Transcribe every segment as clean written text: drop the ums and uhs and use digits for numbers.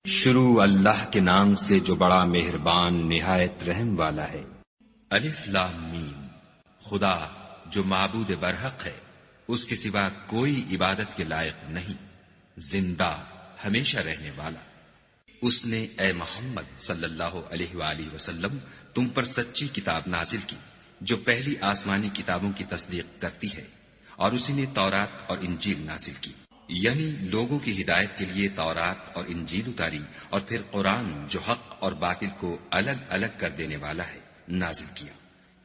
شروع اللہ کے نام سے جو بڑا مہربان نہایت رحم والا ہے۔ الف لام میم۔ خدا جو معبود برحق ہے، اس کے سوا کوئی عبادت کے لائق نہیں، زندہ ہمیشہ رہنے والا۔ اس نے اے محمد صلی اللہ علیہ وآلہ وسلم تم پر سچی کتاب نازل کی جو پہلی آسمانی کتابوں کی تصدیق کرتی ہے، اور اسی نے تورات اور انجیل نازل کی، یعنی لوگوں کی ہدایت کے لیے تورات اور انجیل اتاری، اور پھر قرآن جو حق اور باطل کو الگ الگ کر دینے والا ہے نازل کیا۔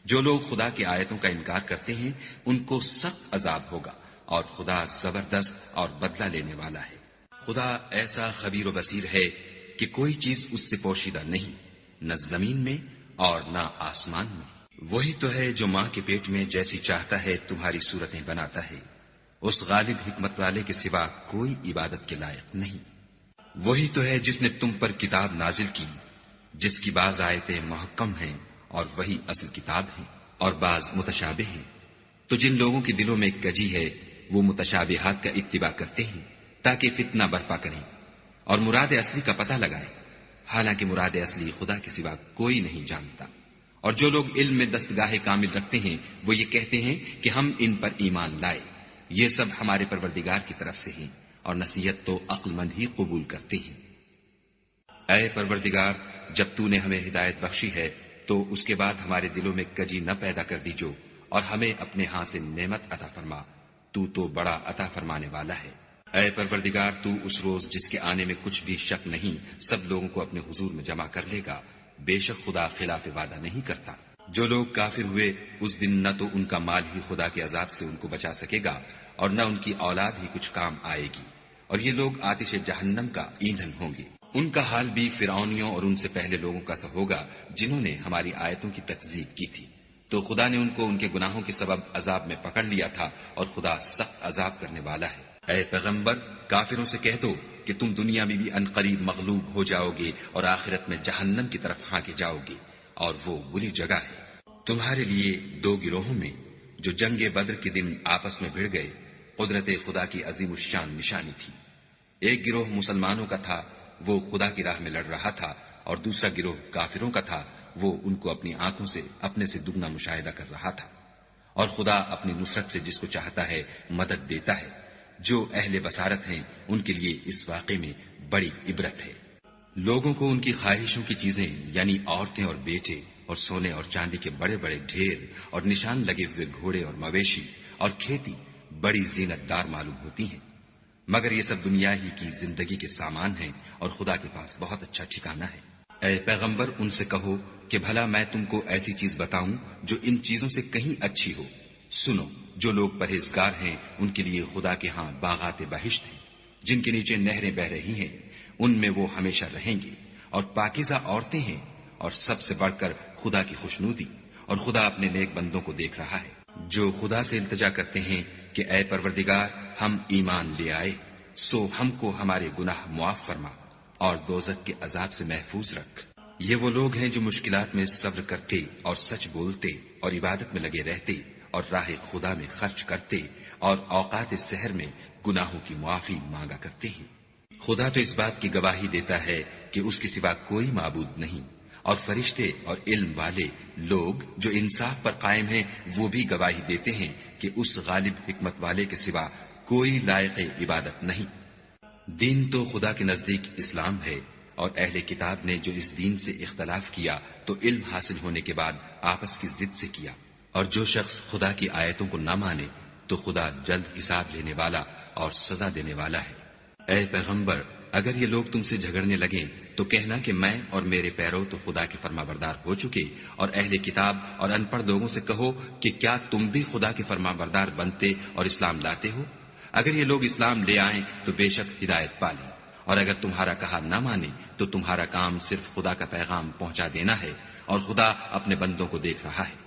جو لوگ خدا کی آیتوں کا انکار کرتے ہیں ان کو سخت عذاب ہوگا، اور خدا زبردست اور بدلہ لینے والا ہے۔ خدا ایسا خبیر و بصیر ہے کہ کوئی چیز اس سے پوشیدہ نہیں، نہ زمین میں اور نہ آسمان میں۔ وہی تو ہے جو ماں کے پیٹ میں جیسی چاہتا ہے تمہاری صورتیں بناتا ہے، اس غالب حکمت والے کے سوا کوئی عبادت کے لائق نہیں۔ وہی تو ہے جس نے تم پر کتاب نازل کی، جس کی بعض آیتیں محکم ہیں اور وہی اصل کتاب ہیں، اور بعض متشابہ ہیں۔ تو جن لوگوں کے دلوں میں کجی ہے وہ متشابہات کا اتباع کرتے ہیں تاکہ فتنہ برپا کریں اور مراد اصلی کا پتہ لگائیں، حالانکہ مراد اصلی خدا کے سوا کوئی نہیں جانتا۔ اور جو لوگ علم میں دستگاہ کامل رکھتے ہیں وہ یہ کہتے ہیں کہ ہم ان پر ایمان لائے، یہ سب ہمارے پروردگار کی طرف سے ہیں، اور نصیحت تو عقل مند ہی قبول کرتے ہیں۔ اے پروردگار، جب تو نے ہمیں ہدایت بخشی ہے تو اس کے بعد ہمارے دلوں میں کجی نہ پیدا کر دیجو، اور ہمیں اپنے ہاں سے نعمت عطا فرما، تو بڑا عطا فرمانے والا ہے۔ اے پروردگار، تو اس روز جس کے آنے میں کچھ بھی شک نہیں سب لوگوں کو اپنے حضور میں جمع کر لے گا، بے شک خدا خلاف وعدہ نہیں کرتا۔ جو لوگ کافر ہوئے اس دن نہ تو ان کا مال ہی خدا کے عذاب سے ان کو بچا سکے گا، اور نہ ان کی اولاد ہی کچھ کام آئے گی، اور یہ لوگ آتش جہنم کا ایندھن ہوں گے۔ ان کا حال بھی فرعونیوں اور ان سے پہلے لوگوں کا سا ہوگا جنہوں نے ہماری آیتوں کی تکذیب کی تھی، تو خدا نے ان کو ان کے گناہوں کے سبب عذاب میں پکڑ لیا تھا، اور خدا سخت عذاب کرنے والا ہے۔ اے پیغمبر، کافروں سے کہہ دو کہ تم دنیا میں بھی عنقریب مغلوب ہو جاؤ گے اور آخرت میں جہنم کی طرف ہانکے جاؤ گے، اور وہ بری جگہ ہے۔ تمہارے لیے دو گروہوں میں جو جنگ بدر کے دن آپس میں بھڑ گئے قدرت خدا کی عظیم الشان نشانی تھی۔ ایک گروہ مسلمانوں کا تھا، وہ خدا کی راہ میں لڑ رہا تھا، اور دوسرا گروہ کافروں کا تھا، وہ ان کو اپنی آنکھوں سے اپنے سے دگنا مشاہدہ کر رہا تھا۔ اور خدا اپنی نصرت سے جس کو چاہتا ہے مدد دیتا ہے۔ جو اہل بصارت ہیں ان کے لیے اس واقعے میں بڑی عبرت ہے۔ لوگوں کو ان کی خواہشوں کی چیزیں یعنی عورتیں اور بیٹے اور سونے اور چاندی کے بڑے بڑے ڈھیر اور نشان لگے ہوئے گھوڑے اور مویشی اور کھیتی بڑی زینت دار معلوم ہوتی ہیں، مگر یہ سب دنیا ہی کی زندگی کے سامان ہیں، اور خدا کے پاس بہت اچھا ٹھکانہ ہے۔ اے پیغمبر، ان سے کہو کہ بھلا میں تم کو ایسی چیز بتاؤں جو ان چیزوں سے کہیں اچھی ہو۔ سنو، جو لوگ پرہیزگار ہیں ان کے لیے خدا کے ہاں باغات بہشت ہیں جن کے نیچے نہریں بہ رہی ہیں، ان میں وہ ہمیشہ رہیں گے، اور پاکیزہ عورتیں ہیں، اور سب سے بڑھ کر خدا کی خوشنودی، اور خدا اپنے نیک بندوں کو دیکھ رہا ہے جو خدا سے التجا کرتے ہیں کہ اے پروردگار، ہم ایمان لے آئے، سو ہم کو ہمارے گناہ معاف فرما اور دوزخ کے عذاب سے محفوظ رکھ۔ یہ وہ لوگ ہیں جو مشکلات میں صبر کرتے اور سچ بولتے اور عبادت میں لگے رہتے اور راہ خدا میں خرچ کرتے اور اوقات سحر میں گناہوں کی معافی مانگا کرتے ہیں۔ خدا تو اس بات کی گواہی دیتا ہے کہ اس کے سوا کوئی معبود نہیں، اور فرشتے اور علم والے لوگ جو انصاف پر قائم ہیں وہ بھی گواہی دیتے ہیں کہ اس غالب حکمت والے کے سوا کوئی لائق عبادت نہیں۔ دین تو خدا کے نزدیک اسلام ہے، اور اہل کتاب نے جو اس دین سے اختلاف کیا تو علم حاصل ہونے کے بعد آپس کی ضد سے کیا، اور جو شخص خدا کی آیتوں کو نہ مانے تو خدا جلد حساب لینے والا اور سزا دینے والا ہے۔ اے پیغمبر، اگر یہ لوگ تم سے جھگڑنے لگیں تو کہنا کہ میں اور میرے پیرو تو خدا کے فرما بردار ہو چکے، اور اہل کتاب اور ان پڑھ لوگوں سے کہو کہ کیا تم بھی خدا کے فرما بردار بنتے اور اسلام لاتے ہو؟ اگر یہ لوگ اسلام لے آئیں تو بے شک ہدایت پالیں، اور اگر تمہارا کہا نہ مانے تو تمہارا کام صرف خدا کا پیغام پہنچا دینا ہے، اور خدا اپنے بندوں کو دیکھ رہا ہے۔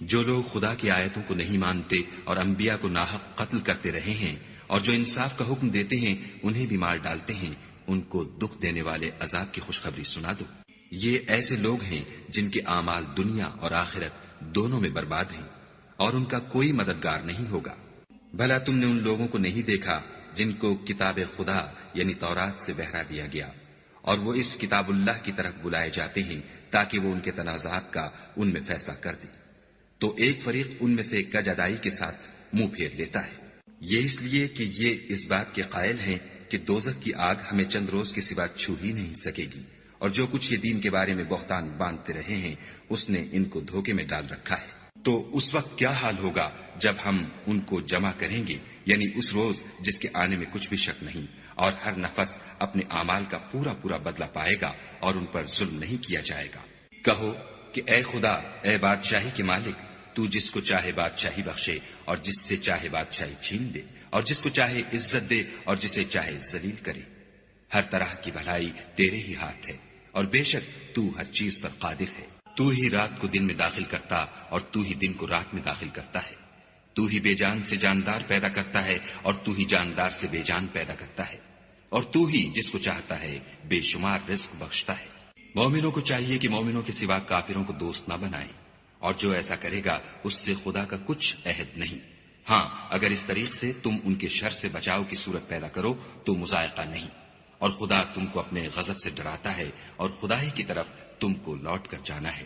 جو لوگ خدا کی آیتوں کو نہیں مانتے اور انبیاء کو ناحق قتل کرتے رہے ہیں، اور جو انصاف کا حکم دیتے ہیں انہیں بھی مار ڈالتے ہیں، ان کو دکھ دینے والے عذاب کی خوشخبری سنا دو۔ یہ ایسے لوگ ہیں جن کے اعمال دنیا اور آخرت دونوں میں برباد ہیں، اور ان کا کوئی مددگار نہیں ہوگا۔ بھلا تم نے ان لوگوں کو نہیں دیکھا جن کو کتاب خدا یعنی تورات سے بہرا دیا گیا، اور وہ اس کتاب اللہ کی طرف بلائے جاتے ہیں تاکہ وہ ان کے تنازعات کا ان میں فیصلہ کر دے، تو ایک فریق ان میں سے کج ادائی کے ساتھ منہ پھیر لیتا ہے۔ یہ اس لیے کہ یہ اس بات کے قائل ہیں کہ دوزخ کی آگ ہمیں چند روز کے سوا چھو ہی نہیں سکے گی، اور جو کچھ یہ دین کے بارے میں بہتان باندھتے رہے ہیں اس نے ان کو دھوکے میں ڈال رکھا ہے۔ تو اس وقت کیا حال ہوگا جب ہم ان کو جمع کریں گے، یعنی اس روز جس کے آنے میں کچھ بھی شک نہیں، اور ہر نفس اپنے اعمال کا پورا پورا بدلہ پائے گا اور ان پر ظلم نہیں کیا جائے گا۔ کہو کہ اے خدا، اے بادشاہی کے مالک، تو جس کو چاہے بادشاہی بخشے اور جس سے چاہے بادشاہی چھین دے، اور جس کو چاہے عزت دے اور جسے چاہے ذلیل کرے۔ ہر طرح کی بھلائی تیرے ہی ہاتھ ہے، اور بے شک تو ہر چیز پر قادر ہے۔ تو ہی رات کو دن میں داخل کرتا اور تو ہی دن کو رات میں داخل کرتا ہے۔ تو ہی بے جان سے جاندار پیدا کرتا ہے اور تو ہی جاندار سے بے جان پیدا کرتا ہے، اور تو ہی جس کو چاہتا ہے بے شمار رزق بخشتا ہے۔ مومنوں کو چاہیے کہ مومنوں کے سوا کافروں کو دوست نہ بنائیں، اور جو ایسا کرے گا اس سے خدا کا کچھ عہد نہیں۔ ہاں، اگر اس طریق سے تم ان کے شر سے بچاؤ کی صورت پیدا کرو تو مذائقہ نہیں، اور خدا تم کو اپنے غضب سے ڈراتا ہے اور خدا ہی کی طرف تم کو لوٹ کر جانا ہے۔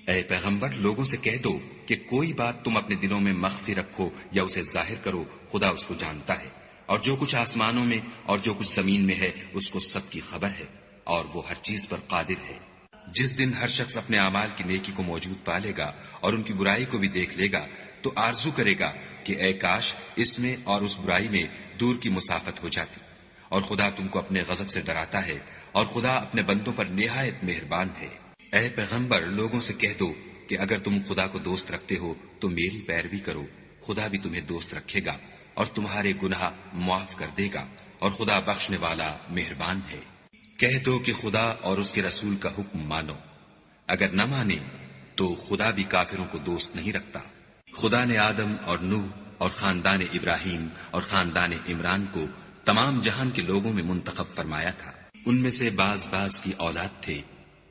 اے پیغمبر، لوگوں سے کہہ دو کہ کوئی بات تم اپنے دلوں میں مخفی رکھو یا اسے ظاہر کرو، خدا اس کو جانتا ہے، اور جو کچھ آسمانوں میں اور جو کچھ زمین میں ہے اس کو سب کی خبر ہے، اور وہ ہر چیز پر قادر ہے۔ جس دن ہر شخص اپنے اعمال کی نیکی کو موجود پا لے گا اور ان کی برائی کو بھی دیکھ لے گا تو آرزو کرے گا کہ اے کاش اس میں اور اس برائی میں دور کی مسافت ہو جاتی۔ اور خدا تم کو اپنے غضب سے ڈراتا ہے، اور خدا اپنے بندوں پر نہایت مہربان ہے۔ اے پیغمبر، لوگوں سے کہہ دو کہ اگر تم خدا کو دوست رکھتے ہو تو میری پیروی کرو، خدا بھی تمہیں دوست رکھے گا اور تمہارے گناہ معاف کر دے گا، اور خدا بخشنے والا مہربان ہے۔ کہہ دو کہ خدا اور اس کے رسول کا حکم مانو، اگر نہ مانے تو خدا بھی کافروں کو دوست نہیں رکھتا۔ خدا نے آدم اور نوح اور خاندان ابراہیم اور خاندان عمران کو تمام جہان کے لوگوں میں منتخب فرمایا تھا، ان میں سے بعض بعض کی اولاد تھے،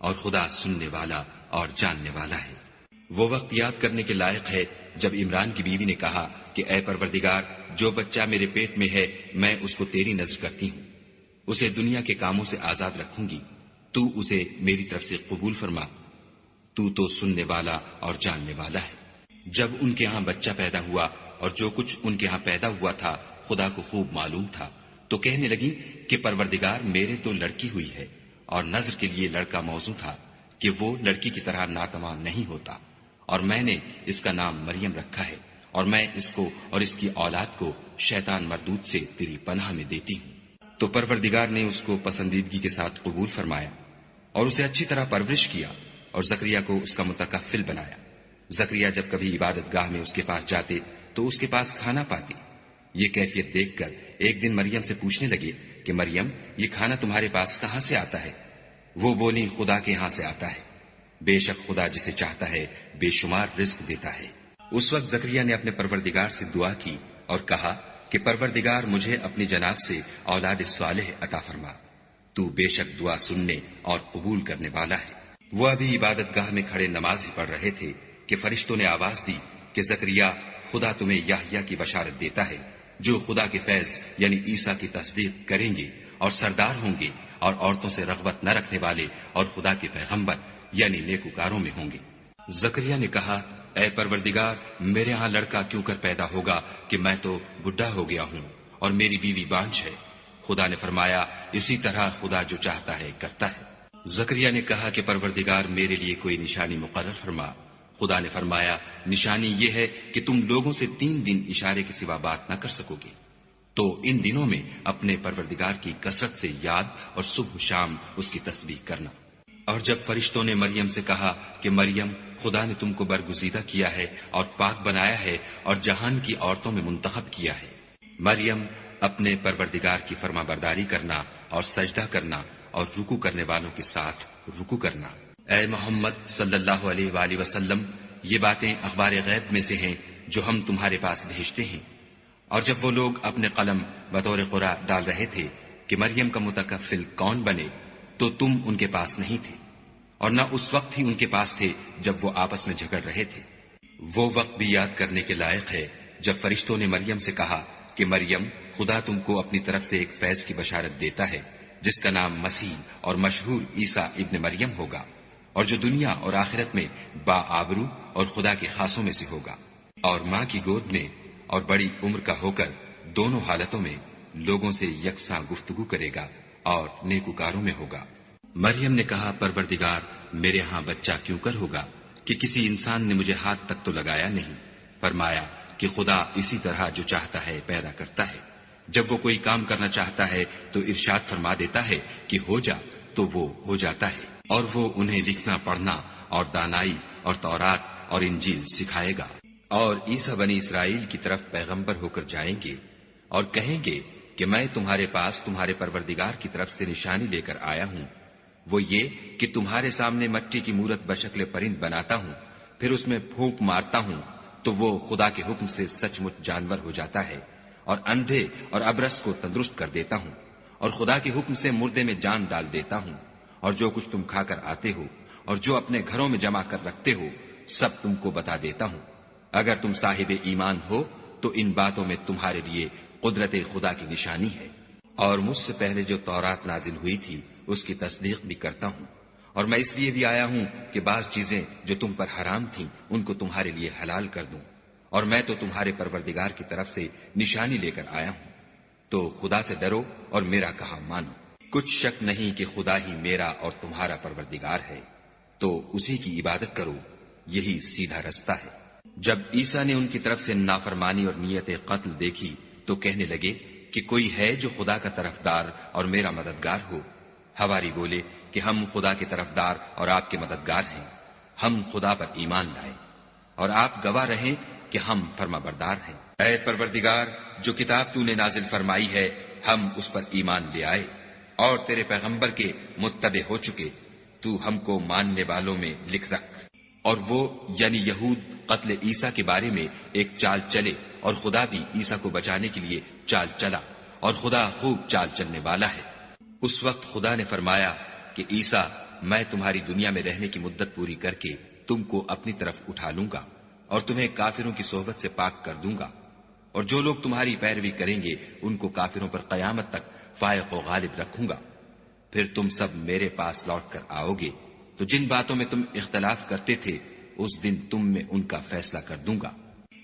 اور خدا سننے والا اور جاننے والا ہے۔ وہ وقت یاد کرنے کے لائق ہے جب عمران کی بیوی نے کہا کہ اے پروردگار، جو بچہ میرے پیٹ میں ہے میں اس کو تیری نذر کرتی ہوں، اسے دنیا کے کاموں سے آزاد رکھوں گی، تو اسے میری طرف سے قبول فرما، تو سننے والا اور جاننے والا ہے۔ جب ان کے ہاں بچہ پیدا ہوا اور جو کچھ ان کے ہاں پیدا ہوا تھا خدا کو خوب معلوم تھا، تو کہنے لگی کہ پروردگار، میرے تو لڑکی ہوئی ہے، اور نذر کے لیے لڑکا موزوں تھا کہ وہ لڑکی کی طرح ناتمام نہیں ہوتا، اور میں نے اس کا نام مریم رکھا ہے، اور میں اس کو اور اس کی اولاد کو شیطان مردود سے تیری پناہ میں دیتی ہوں۔ تو پروردگار نے اس کو پسندیدگی کے ساتھ قبول فرمایا اور اسے اچھی طرح پرورش کیا اور زکریا کو اس کا متکفل بنایا۔ زکریا جب کبھی عبادت گاہ میں اس کے پاس جاتے تو اس کے پاس کھانا پاتے۔ یہ کیفیت دیکھ کر ایک دن مریم سے پوچھنے لگے کہ مریم، یہ کھانا تمہارے پاس کہاں سے آتا ہے؟ وہ بولی، خدا کے ہاں سے آتا ہے، بے شک خدا جسے چاہتا ہے بے شمار رزق دیتا ہے۔ اس وقت زکریا نے اپنے پروردگار سے دعا کی اور کہا کہ پروردگار، مجھے اپنی جناب سے اولاد صالح عطا فرما، تو بے شک دعا سننے اور قبول کرنے والا ہے۔ وہ ابھی عبادت گاہ میں کھڑے نماز ہی پڑھ رہے تھے کہ فرشتوں نے آواز دی کہ زکریا، خدا تمہیں یحییٰ کی بشارت دیتا ہے، جو خدا کے فیض یعنی عیسیٰ کی تصدیق کریں گے اور سردار ہوں گے اور عورتوں سے رغبت نہ رکھنے والے اور خدا کے پیغمبر یعنی نیکوکاروں میں ہوں گے۔ زکریا نے کہا، اے پروردگار، میرے ہاں لڑکا کیوں کر پیدا ہوگا کہ میں تو بڈھا ہو گیا ہوں اور میری بیوی بانجھ ہے۔ خدا نے فرمایا، اسی طرح خدا جو چاہتا ہے کرتا ہے۔ زکریا نے کہا کہ پروردگار، میرے لیے کوئی نشانی مقرر فرما۔ خدا نے فرمایا، نشانی یہ ہے کہ تم لوگوں سے 3 دن اشارے کے سوا بات نہ کر سکو گے، تو ان دنوں میں اپنے پروردگار کی کثرت سے یاد اور صبح و شام اس کی تسبیح کرنا۔ اور جب فرشتوں نے مریم سے کہا کہ مریم، خدا نے تم کو برگزیدہ کیا ہے اور پاک بنایا ہے اور جہان کی عورتوں میں منتخب کیا ہے، مریم، اپنے پروردگار کی فرما برداری کرنا اور سجدہ کرنا اور رکوع کرنے والوں کے ساتھ رکوع کرنا۔ اے محمد صلی اللہ علیہ وآلہ وسلم، یہ باتیں اخبار غیب میں سے ہیں جو ہم تمہارے پاس بھیجتے ہیں۔ اور جب وہ لوگ اپنے قلم بطور قرآ ڈال رہے تھے کہ مریم کا متکفل کون بنے، تو تم ان کے پاس نہیں تھے، اور نہ اس وقت ہی ان کے پاس تھے جب وہ آپس میں جھگڑ رہے تھے۔ وہ وقت بھی یاد کرنے کے لائق ہے جب فرشتوں نے مریم سے کہا کہ مریم، خدا تم کو اپنی طرف سے ایک فیض کی بشارت دیتا ہے جس کا نام مسیح اور مشہور عیسیٰ ابن مریم ہوگا، اور جو دنیا اور آخرت میں باآبرو اور خدا کے خاصوں میں سے ہوگا، اور ماں کی گود میں اور بڑی عمر کا ہو کر دونوں حالتوں میں لوگوں سے یکساں گفتگو کرے گا اور نیکوکاروں میں ہوگا۔ مریم نے کہا، پروردگار، میرے ہاں بچہ کیوں کر ہوگا کہ کسی انسان نے مجھے ہاتھ تک تو لگایا نہیں۔ فرمایا کہ خدا اسی طرح جو چاہتا ہے پیدا کرتا ہے، جب وہ کوئی کام کرنا چاہتا ہے تو ارشاد فرما دیتا ہے کہ ہو جا، تو وہ ہو جاتا ہے، اور وہ انہیں لکھنا پڑھنا اور دانائی اور تورات اور انجیل سکھائے گا۔ اور عیسیٰ بنی اسرائیل کی طرف پیغمبر ہو کر جائیں گے اور کہیں گے کہ میں تمہارے پاس تمہارے پروردگار کی طرف سے نشانی لے کر آیا ہوں، وہ یہ کہ تمہارے سامنے مٹی کی مورت بشکل پرند بناتا ہوں، پھر اس میں پھونک مارتا ہوں تو وہ خدا کے حکم سے سچ مچ جانور ہو جاتا ہے، اور اندھے اور ابرص کو تندرست کر دیتا ہوں، اور خدا کے حکم سے مردے میں جان ڈال دیتا ہوں، اور جو کچھ تم کھا کر آتے ہو اور جو اپنے گھروں میں جمع کر رکھتے ہو سب تم کو بتا دیتا ہوں۔ اگر تم صاحب ایمان ہو تو ان باتوں میں تمہارے لیے قدرت خدا کی نشانی ہے، اور مجھ سے پہلے جو تورات نازل ہوئی تھی اس کی تصدیق بھی کرتا ہوں، اور میں اس لیے بھی آیا ہوں کہ بعض چیزیں جو تم پر حرام تھیں ان کو تمہارے لیے حلال کر دوں، اور میں تو تمہارے پروردگار کی طرف سے نشانی لے کر آیا ہوں، تو خدا سے ڈرو اور میرا کہا مانو۔ کچھ شک نہیں کہ خدا ہی میرا اور تمہارا پروردگار ہے، تو اسی کی عبادت کرو، یہی سیدھا رستہ ہے۔ جب عیسیٰ نے ان کی طرف سے نافرمانی اور نیت قتل دیکھی تو کہنے لگے کہ کوئی ہے جو خدا کا طرفدار اور میرا مددگار ہو؟ حواری بولے کہ ہم خدا کے طرفدار اور آپ کے مددگار ہیں، ہم خدا پر ایمان لائے اور آپ گواہ رہیں کہ ہم فرما بردار ہیں۔ اے پروردگار، جو کتاب تو نے نازل فرمائی ہے ہم اس پر ایمان لے آئے اور تیرے پیغمبر کے متبع ہو چکے، تو ہم کو ماننے والوں میں لکھ رکھ۔ اور وہ یعنی یہود قتل عیسیٰ کے بارے میں ایک چال چلے، اور خدا بھی عیسیٰ کو بچانے کے لیے چال چلا، اور خدا خوب چال چلنے والا ہے۔ اس وقت خدا نے فرمایا کہ عیسیٰ، میں تمہاری دنیا میں رہنے کی مدت پوری کر کے تم کو اپنی طرف اٹھا لوں گا اور تمہیں کافروں کی صحبت سے پاک کر دوں گا، اور جو لوگ تمہاری پیروی کریں گے ان کو کافروں پر قیامت تک فائق و غالب رکھوں گا۔ پھر تم سب میرے پاس لوٹ کر آؤ گے تو جن باتوں میں تم اختلاف کرتے تھے اس دن تم میں ان کا فیصلہ کر دوں گا،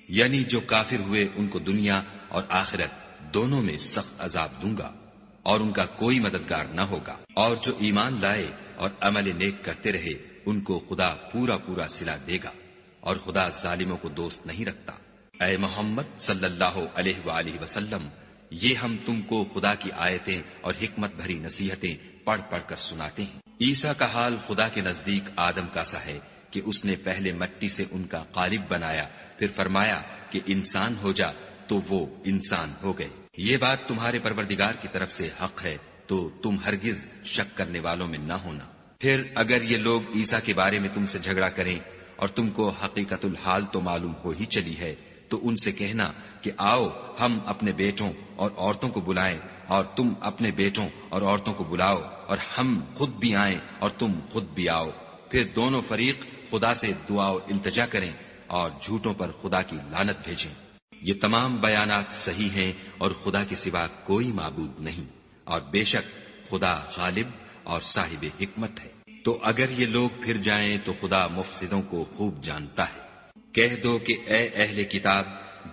یعنی جو کافر ہوئے ان کو دنیا اور آخرت دونوں میں سخت عذاب دوں گا، اور ان کا کوئی مددگار نہ ہوگا۔ اور جو ایمان لائے اور عمل نیک کرتے رہے ان کو خدا پورا پورا صلہ دے گا، اور خدا ظالموں کو دوست نہیں رکھتا۔ اے محمد صلی اللہ علیہ وآلہ وسلم، یہ ہم تم کو خدا کی آیتیں اور حکمت بھری نصیحتیں پڑھ پڑھ کر سناتے ہیں۔ عیسیٰ کا حال خدا کے نزدیک آدم کا سا ہے کہ اس نے پہلے مٹی سے ان کا قالب بنایا، پھر فرمایا کہ انسان ہو جا، تو وہ انسان ہو گئے۔ یہ بات تمہارے پروردگار کی طرف سے حق ہے، تو تم ہرگز شک کرنے والوں میں نہ ہونا۔ پھر اگر یہ لوگ عیسیٰ کے بارے میں تم سے جھگڑا کریں اور تم کو حقیقت الحال تو معلوم ہو ہی چلی ہے، تو ان سے کہنا کہ آؤ ہم اپنے بیٹوں اور عورتوں کو بلائیں، اور تم اپنے بیٹوں اور عورتوں کو بلاؤ، اور ہم خود بھی آئیں اور تم خود بھی آؤ، پھر دونوں فریق خدا سے دعا و التجا کریں اور جھوٹوں پر خدا کی لعنت بھیجیں۔ یہ تمام بیانات صحیح ہیں اور خدا کے سوا کوئی معبود نہیں، اور بے شک خدا غالب اور صاحب حکمت ہے۔ تو اگر یہ لوگ پھر جائیں تو خدا مفسدوں کو خوب جانتا ہے۔ کہہ دو کہ اے اہل کتاب،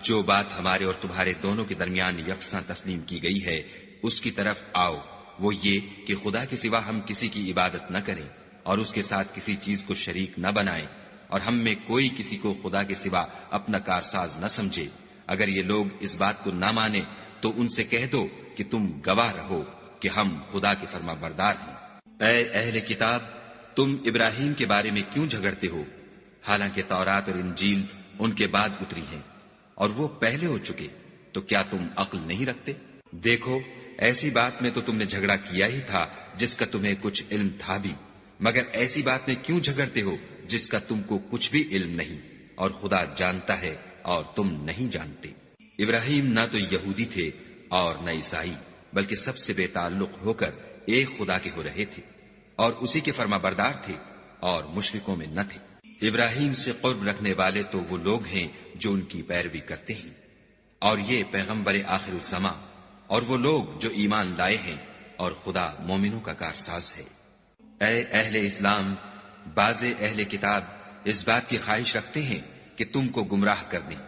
جو بات ہمارے اور تمہارے دونوں کے درمیان یکساں تسلیم کی گئی ہے اس کی طرف آؤ، وہ یہ کہ خدا کے سوا ہم کسی کی عبادت نہ کریں اور اس کے ساتھ کسی چیز کو شریک نہ بنائیں، اور ہم میں کوئی کسی کو خدا کے سوا اپنا کارساز نہ سمجھے۔ اگر یہ لوگ اس بات کو نہ مانے تو ان سے کہہ دو کہ تم گواہ رہو کہ ہم خدا کے فرما بردار ہیں۔ اے اہل کتاب، تم ابراہیم کے بارے میں کیوں جھگڑتے ہو، حالانکہ تورات اور انجیل ان کے بعد اتری ہیں اور وہ پہلے ہو چکے، تو کیا تم عقل نہیں رکھتے؟ دیکھو، ایسی بات میں تو تم نے جھگڑا کیا ہی تھا جس کا تمہیں کچھ علم تھا بھی، مگر ایسی بات میں کیوں جھگڑتے ہو جس کا تم کو کچھ بھی علم نہیں، اور خدا جانتا ہے اور تم نہیں جانتے۔ ابراہیم نہ تو یہودی تھے اور نہ عیسائی، بلکہ سب سے بے تعلق ہو کر ایک خدا کے ہو رہے تھے اور اسی کے فرما بردار تھے اور مشرکوں میں نہ تھے۔ ابراہیم سے قرب رکھنے والے تو وہ لوگ ہیں جو ان کی پیروی کرتے ہیں، اور یہ پیغمبر آخر الزماں اور وہ لوگ جو ایمان لائے ہیں اور خدا مومنوں کا کارساز ہے۔ اے اہل اسلام، بعض اہل کتاب اس بات کی خواہش رکھتے ہیں کہ تم کو گمراہ کر دیں،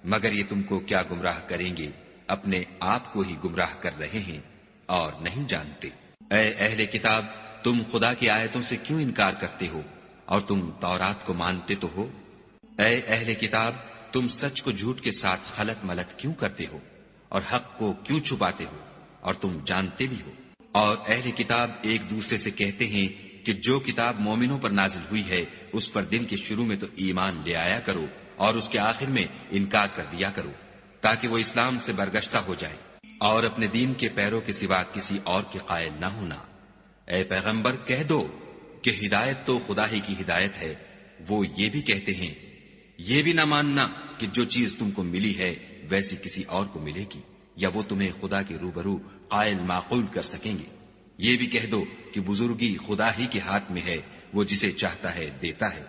مگر یہ تم کو کیا گمراہ کریں گے، اپنے آپ کو ہی گمراہ کر رہے ہیں اور نہیں جانتے۔ اے اہل کتاب، تم خدا کی آیتوں سے کیوں انکار کرتے ہو اور تم تورات کو مانتے تو ہو؟ اے اہل کتاب، تم سچ کو جھوٹ کے ساتھ خلط ملط کیوں کرتے ہو اور حق کو کیوں چھپاتے ہو اور تم جانتے بھی ہو؟ اور اہل کتاب ایک دوسرے سے کہتے ہیں کہ جو کتاب مومنوں پر نازل ہوئی ہے اس پر دن کے شروع میں تو ایمان لے آیا کرو اور اس کے آخر میں انکار کر دیا کرو، تاکہ وہ اسلام سے برگشتہ ہو جائے اور اپنے دین کے پیروں کے سوا کسی اور کے قائل نہ ہونا۔ اے پیغمبر، کہہ دو کہ ہدایت تو خدا ہی کی ہدایت ہے۔ وہ یہ بھی کہتے ہیں یہ بھی نہ ماننا کہ جو چیز تم کو ملی ہے ویسی کسی اور کو ملے گی، یا وہ تمہیں خدا کے روبرو قائل معقول کر سکیں گے۔ یہ بھی کہہ دو کہ بزرگی خدا ہی کے ہاتھ میں ہے، وہ جسے چاہتا ہے دیتا ہے،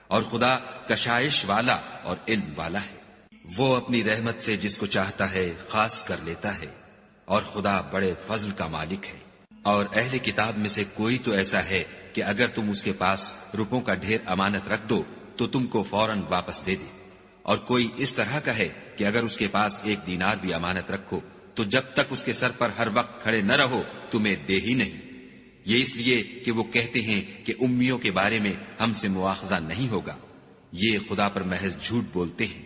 اور خدا کشائش والا اور علم والا ہے۔ وہ اپنی رحمت سے جس کو چاہتا ہے خاص کر لیتا ہے، اور خدا بڑے فضل کا مالک ہے۔ اور اہل کتاب میں سے کوئی تو ایسا ہے کہ اگر تم اس کے پاس روپوں کا ڈھیر امانت رکھ دو تو تم کو فوراً واپس دے دے، اور کوئی اس طرح کا ہے کہ اگر اس کے پاس 1 دینار بھی امانت رکھو تو جب تک اس کے سر پر ہر وقت کھڑے نہ رہو تمہیں دے ہی نہیں۔ یہ اس لیے کہ وہ کہتے ہیں کہ امیوں کے بارے میں ہم سے مواخذہ نہیں ہوگا۔ یہ خدا پر محض جھوٹ بولتے ہیں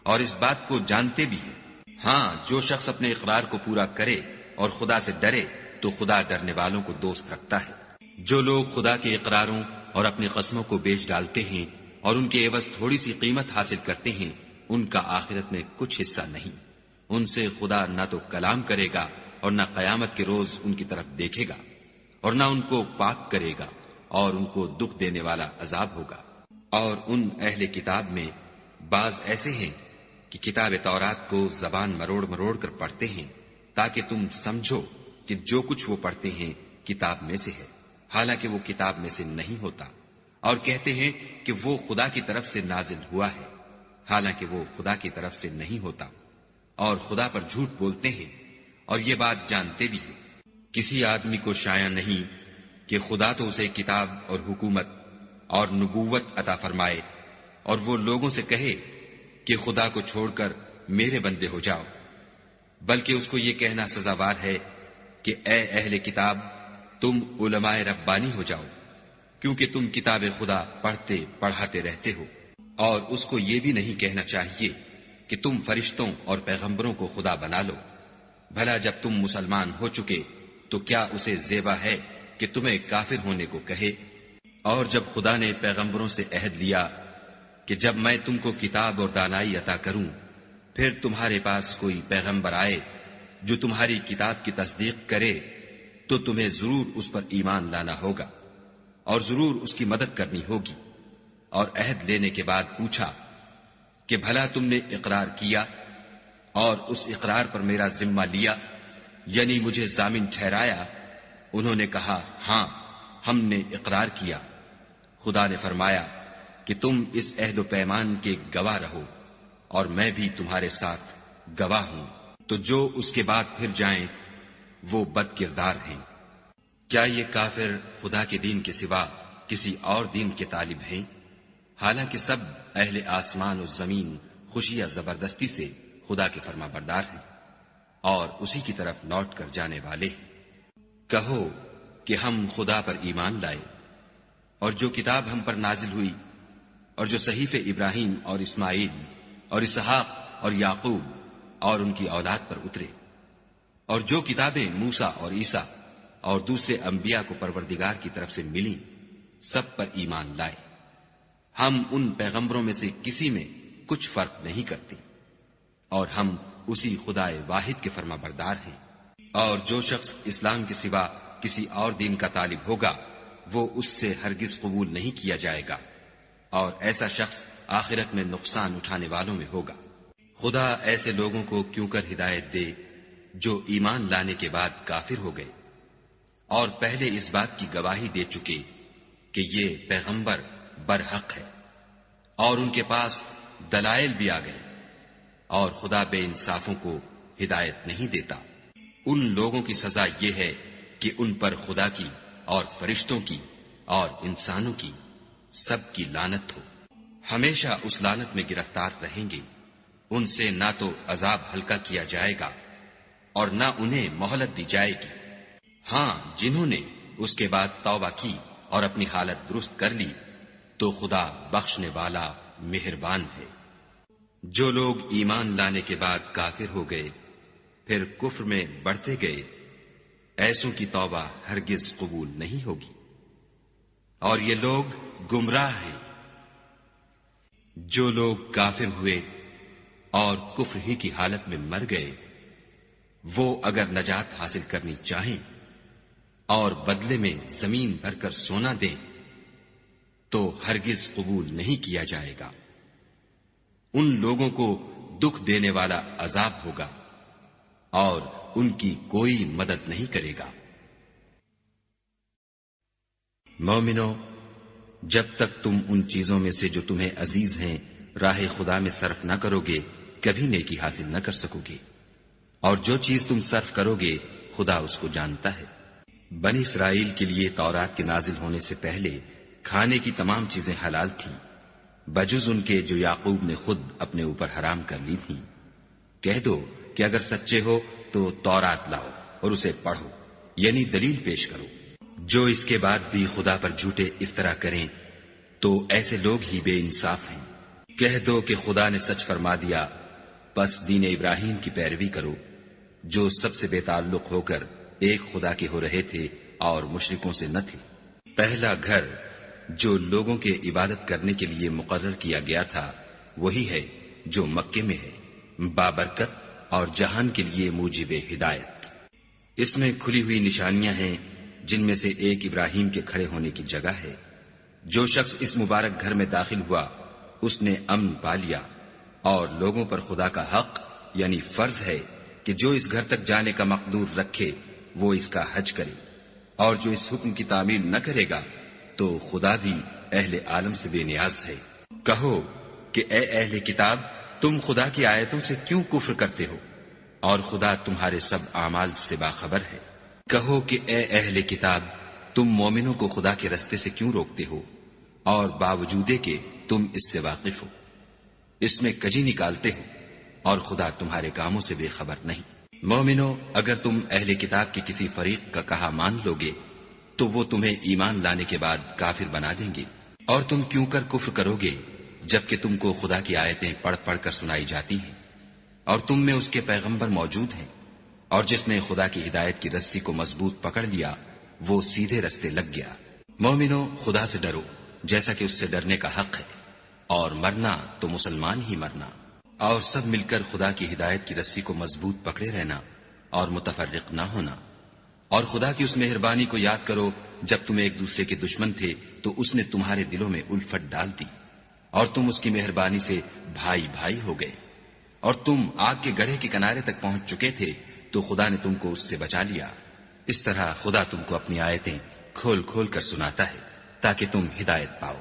اور اس بات کو جانتے بھی ہیں۔ ہاں، جو شخص اپنے اقرار کو پورا کرے اور خدا سے ڈرے تو خدا ڈرنے والوں کو دوست رکھتا ہے۔ جو لوگ خدا کے اقراروں اور اپنی قسموں کو بیچ ڈالتے ہیں اور ان کے عوض تھوڑی سی قیمت حاصل کرتے ہیں، ان کا آخرت میں کچھ حصہ نہیں۔ ان سے خدا نہ تو کلام کرے گا اور نہ قیامت کے روز ان کی طرف دیکھے گا، اور نہ ان کو پاک کرے گا، اور ان کو دکھ دینے والا عذاب ہوگا۔ اور ان اہل کتاب میں بعض ایسے ہیں کہ کتاب تورات کو زبان مروڑ مروڑ کر پڑھتے ہیں تاکہ تم سمجھو کہ جو کچھ وہ پڑھتے ہیں کتاب میں سے ہے، حالانکہ وہ کتاب میں سے نہیں ہوتا، اور کہتے ہیں کہ وہ خدا کی طرف سے نازل ہوا ہے، حالانکہ وہ خدا کی طرف سے نہیں ہوتا، اور خدا پر جھوٹ بولتے ہیں اور یہ بات جانتے بھی ہیں۔ کسی آدمی کو شایع نہیں کہ خدا تو اسے کتاب اور حکومت اور نبوت عطا فرمائے اور وہ لوگوں سے کہے کہ خدا کو چھوڑ کر میرے بندے ہو جاؤ، بلکہ اس کو یہ کہنا سزاوار ہے کہ اے اہل کتاب، تم علماء ربانی ہو جاؤ، کیونکہ تم کتاب خدا پڑھتے پڑھاتے رہتے ہو۔ اور اس کو یہ بھی نہیں کہنا چاہیے کہ تم فرشتوں اور پیغمبروں کو خدا بنا لو۔ بھلا جب تم مسلمان ہو چکے تو کیا اسے زیبا ہے کہ تمہیں کافر ہونے کو کہے؟ اور جب خدا نے پیغمبروں سے عہد لیا کہ جب میں تم کو کتاب اور دانائی عطا کروں، پھر تمہارے پاس کوئی پیغمبر آئے جو تمہاری کتاب کی تصدیق کرے تو تمہیں ضرور اس پر ایمان لانا ہوگا اور ضرور اس کی مدد کرنی ہوگی۔ اور عہد لینے کے بعد پوچھا کہ بھلا تم نے اقرار کیا اور اس اقرار پر میرا ذمہ لیا، یعنی مجھے ضامن ٹھہرایا؟ انہوں نے کہا ہاں، ہم نے اقرار کیا۔ خدا نے فرمایا کہ تم اس عہد و پیمان کے گواہ رہو اور میں بھی تمہارے ساتھ گواہ ہوں۔ تو جو اس کے بعد پھر جائیں وہ بد کردار ہیں۔ کیا یہ کافر خدا کے دین کے سوا کسی اور دین کے طالب ہیں؟ حالانکہ سب اہل آسمان و زمین خوشی یا زبردستی سے خدا کے فرما بردار ہیں اور اسی کی طرف لوٹ کر جانے والے ہیں۔ کہو کہ ہم خدا پر ایمان لائے اور جو کتاب ہم پر نازل ہوئی اور جو صحیفے ابراہیم اور اسماعیل اور اسحاق اور یعقوب اور ان کی اولاد پر اترے، اور جو کتابیں موسیٰ اور عیسیٰ اور دوسرے انبیاء کو پروردگار کی طرف سے ملیں، سب پر ایمان لائے۔ ہم ان پیغمبروں میں سے کسی میں کچھ فرق نہیں کرتے، اور ہم اسی خدا واحد کے فرما بردار ہیں۔ اور جو شخص اسلام کے سوا کسی اور دین کا طالب ہوگا وہ اس سے ہرگز قبول نہیں کیا جائے گا، اور ایسا شخص آخرت میں نقصان اٹھانے والوں میں ہوگا۔ خدا ایسے لوگوں کو کیوں کر ہدایت دے جو ایمان لانے کے بعد کافر ہو گئے اور پہلے اس بات کی گواہی دے چکے کہ یہ پیغمبر برحق ہے، اور ان کے پاس دلائل بھی آ گئے، اور خدا بے انصافوں کو ہدایت نہیں دیتا۔ ان لوگوں کی سزا یہ ہے کہ ان پر خدا کی اور فرشتوں کی اور انسانوں کی سب کی لعنت ہو، ہمیشہ اس لعنت میں گرفتار رہیں گے۔ ان سے نہ تو عذاب ہلکا کیا جائے گا اور نہ انہیں مہلت دی جائے گی۔ ہاں، جنہوں نے اس کے بعد توبہ کی اور اپنی حالت درست کر لی تو خدا بخشنے والا مہربان ہے۔ جو لوگ ایمان لانے کے بعد کافر ہو گئے پھر کفر میں بڑھتے گئے، ایسوں کی توبہ ہرگز قبول نہیں ہوگی، اور یہ لوگ گمراہ ہیں۔ جو لوگ کافر ہوئے اور کفر ہی کی حالت میں مر گئے، وہ اگر نجات حاصل کرنی چاہیں اور بدلے میں زمین بھر کر سونا دیں تو ہرگز قبول نہیں کیا جائے گا۔ ان لوگوں کو دکھ دینے والا عذاب ہوگا اور ان کی کوئی مدد نہیں کرے گا۔ مومنو، جب تک تم ان چیزوں میں سے جو تمہیں عزیز ہیں راہ خدا میں صرف نہ کرو گے کبھی نیکی حاصل نہ کر سکو گے، اور جو چیز تم صرف کرو گے خدا اس کو جانتا ہے۔ بنی اسرائیل کے لیے تورات کے نازل ہونے سے پہلے کھانے کی تمام چیزیں حلال تھیں بجز ان کے جو یعقوب نے خود اپنے اوپر حرام کر لی تھیں۔ کہہ دو کہ اگر سچے ہو تو تورات لاؤ اور اسے پڑھو، یعنی دلیل پیش کرو۔ جو اس کے بعد بھی خدا پر جھوٹے افطرا کریں تو ایسے لوگ ہی بے انصاف ہیں۔ کہہ دو کہ خدا نے سچ فرما دیا، پس دین ابراہیم کی پیروی کرو، جو سب سے بے تعلق ہو کر ایک خدا کے ہو رہے تھے اور مشرکوں سے نہ تھے۔ پہلا گھر جو لوگوں کے عبادت کرنے کے لیے مقرر کیا گیا تھا وہی ہے جو مکے میں ہے، بابرکت اور جہان کے لیے موجب ہدایت۔ اس میں کھلی ہوئی نشانیاں ہیں جن میں سے ایک ابراہیم کے کھڑے ہونے کی جگہ ہے۔ جو شخص اس مبارک گھر میں داخل ہوا اس نے امن پا لیا، اور لوگوں پر خدا کا حق یعنی فرض ہے کہ جو اس گھر تک جانے کا مقدور رکھے وہ اس کا حج کرے، اور جو اس حکم کی تعمیل نہ کرے گا تو خدا بھی اہل عالم سے بے نیاز ہے۔ کہو کہ اے اہل کتاب، تم خدا کی آیتوں سے کیوں کفر کرتے ہو اور خدا تمہارے سب اعمال سے باخبر ہے۔ کہو کہ اے اہل کتاب، تم مومنوں کو خدا کے رستے سے کیوں روکتے ہو اور باوجود کہ تم اس سے واقف ہو، اس میں کجی نکالتے ہو اور خدا تمہارے کاموں سے بے خبر نہیں۔ مومنو، اگر تم اہل کتاب کے کسی فریق کا کہا مان لو گے تو وہ تمہیں ایمان لانے کے بعد کافر بنا دیں گے، اور تم کیوں کر کفر کرو گے جبکہ تم کو خدا کی آیتیں پڑھ پڑھ کر سنائی جاتی ہیں اور تم میں اس کے پیغمبر موجود ہیں، اور جس نے خدا کی ہدایت کی رسی کو مضبوط پکڑ لیا وہ سیدھے رستے لگ گیا۔ مومنو، خدا سے ڈرو جیسا کہ اس سے ڈرنے کا حق ہے، اور مرنا تو مسلمان ہی مرنا، اور سب مل کر خدا کی ہدایت کی رسی کو مضبوط پکڑے رہنا اور متفرق نہ ہونا۔ اور خدا کی اس مہربانی کو یاد کرو جب تم ایک دوسرے کے دشمن تھے تو اس نے تمہارے دلوں میں الفت ڈال دی، اور تم اس کی مہربانی سے بھائی بھائی ہو گئے، اور تم آگ کے گڑھے کے کنارے تک پہنچ چکے تھے تو خدا نے تم کو اس سے بچا لیا۔ اس طرح خدا تم کو اپنی آیتیں کھول کھول کر سناتا ہے تاکہ تم ہدایت پاؤ۔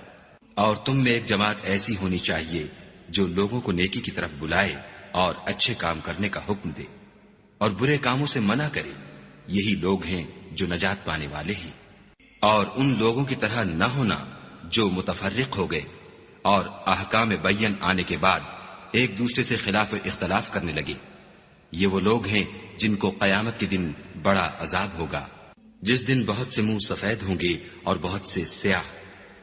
اور تم میں ایک جماعت ایسی ہونی چاہیے جو لوگوں کو نیکی کی طرف بلائے اور اچھے کام کرنے کا حکم دے اور برے کاموں سے منع کرے، یہی لوگ ہیں جو نجات پانے والے ہیں۔ اور ان لوگوں کی طرح نہ ہونا جو متفرق ہو گئے اور احکام بین آنے کے بعد ایک دوسرے سے خلاف اختلاف کرنے لگے، یہ وہ لوگ ہیں جن کو قیامت کے دن بڑا عذاب ہوگا، جس دن بہت سے منہ سفید ہوں گے اور بہت سے سیاہ۔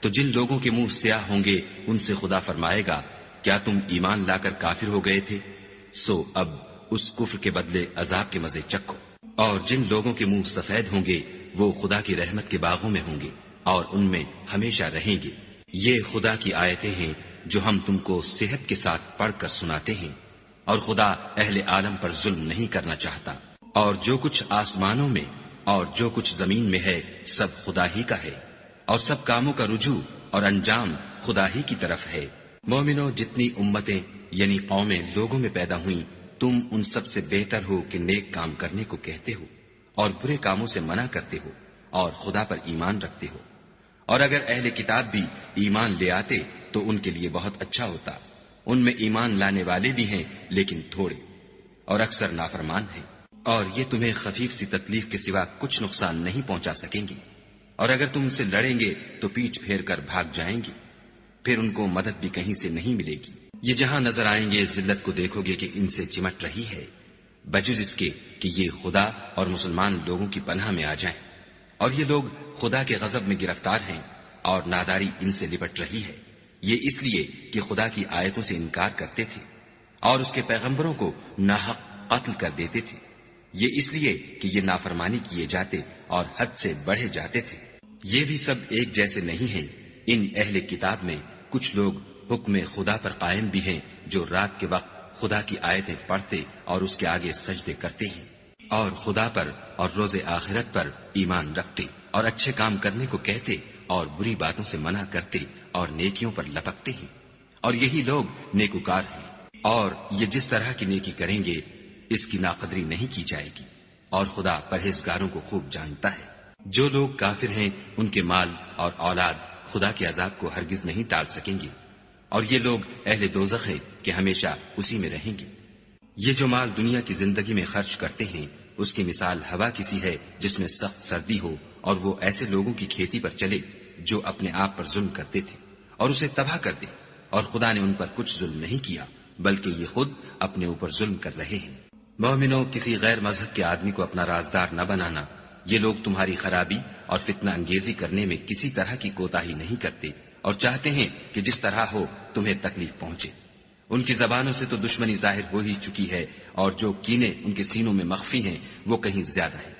تو جن لوگوں کے منہ سیاہ ہوں گے ان سے خدا فرمائے گا، کیا تم ایمان لا کر کافر ہو گئے تھے؟ سو اب اس کفر کے بدلے عذاب کے مزے چکھو۔ اور جن لوگوں کے منہ سفید ہوں گے وہ خدا کی رحمت کے باغوں میں ہوں گے اور ان میں ہمیشہ رہیں گے۔ یہ خدا کی آیتیں ہیں جو ہم تم کو صحت کے ساتھ پڑھ کر سناتے ہیں، اور خدا اہل عالم پر ظلم نہیں کرنا چاہتا۔ اور جو کچھ آسمانوں میں اور جو کچھ زمین میں ہے سب خدا ہی کا ہے، اور سب کاموں کا رجوع اور انجام خدا ہی کی طرف ہے۔ مومنو، جتنی امتیں یعنی قومیں لوگوں میں پیدا ہوئیں، تم ان سب سے بہتر ہو کہ نیک کام کرنے کو کہتے ہو اور برے کاموں سے منع کرتے ہو اور خدا پر ایمان رکھتے ہو۔ اور اگر اہل کتاب بھی ایمان لے آتے تو ان کے لیے بہت اچھا ہوتا، ان میں ایمان لانے والے بھی ہیں لیکن تھوڑے، اور اکثر نافرمان ہیں۔ اور یہ تمہیں خفیف سی تکلیف کے سوا کچھ نقصان نہیں پہنچا سکیں گے، اور اگر تم ان سے لڑیں گے تو پیٹھ پھیر کر بھاگ جائیں گے، پھر ان کو مدد بھی کہیں سے نہیں ملے گی۔ یہ جہاں نظر آئیں گے ذلت کو دیکھو گے کہ ان سے چمٹ رہی ہے، بجز اس کے کہ یہ خدا اور مسلمان لوگوں کی پناہ میں آ جائیں، اور یہ لوگ خدا کے غضب میں گرفتار ہیں اور ناداری ان سے لپٹ رہی ہے۔ یہ اس لیے کہ خدا کی آیتوں سے انکار کرتے تھے اور اس کے پیغمبروں کو ناحق قتل کر دیتے تھے، یہ اس لیے کہ یہ نافرمانی کیے جاتے اور حد سے بڑھے جاتے تھے۔ یہ بھی سب ایک جیسے نہیں ہیں، ان اہل کتاب میں کچھ لوگ حکم خدا پر قائم بھی ہیں، جو رات کے وقت خدا کی آیتیں پڑھتے اور اس کے آگے سجدے کرتے ہیں، اور خدا پر اور روز آخرت پر ایمان رکھتے اور اچھے کام کرنے کو کہتے اور بری باتوں سے منع کرتے اور نیکیوں پر لپکتے ہیں، اور یہی لوگ نیکوکار ہیں۔ اور یہ جس طرح کی نیکی کریں گے اس کی ناقدری نہیں کی جائے گی، اور خدا پرہیزگاروں کو خوب جانتا ہے۔ جو لوگ کافر ہیں ان کے مال اور اولاد خدا کے عذاب کو ہرگز نہیں ٹال سکیں گے، اور یہ لوگ اہل دوزخ ہیں کہ ہمیشہ اسی میں رہیں گے۔ یہ جو مال دنیا کی زندگی میں خرچ کرتے ہیں اس کی مثال ہوا کسی ہے جس میں سخت سردی ہو اور وہ ایسے لوگوں کی کھیتی پر چلے جو اپنے آپ پر ظلم کرتے تھے اور اسے تباہ کر دے، اور خدا نے ان پر کچھ ظلم نہیں کیا بلکہ یہ خود اپنے اوپر ظلم کر رہے ہیں۔ مومنوں، کسی غیر مذہب کے آدمی کو اپنا رازدار نہ بنانا، یہ لوگ تمہاری خرابی اور فتنہ انگیزی کرنے میں کسی طرح کی کوتاہی نہیں کرتے اور چاہتے ہیں کہ جس طرح ہو تمہیں تکلیف پہنچے۔ ان کی زبانوں سے تو دشمنی ظاہر ہو ہی چکی ہے، اور جو کینے ان کے سینوں میں مخفی ہیں وہ کہیں زیادہ ہیں۔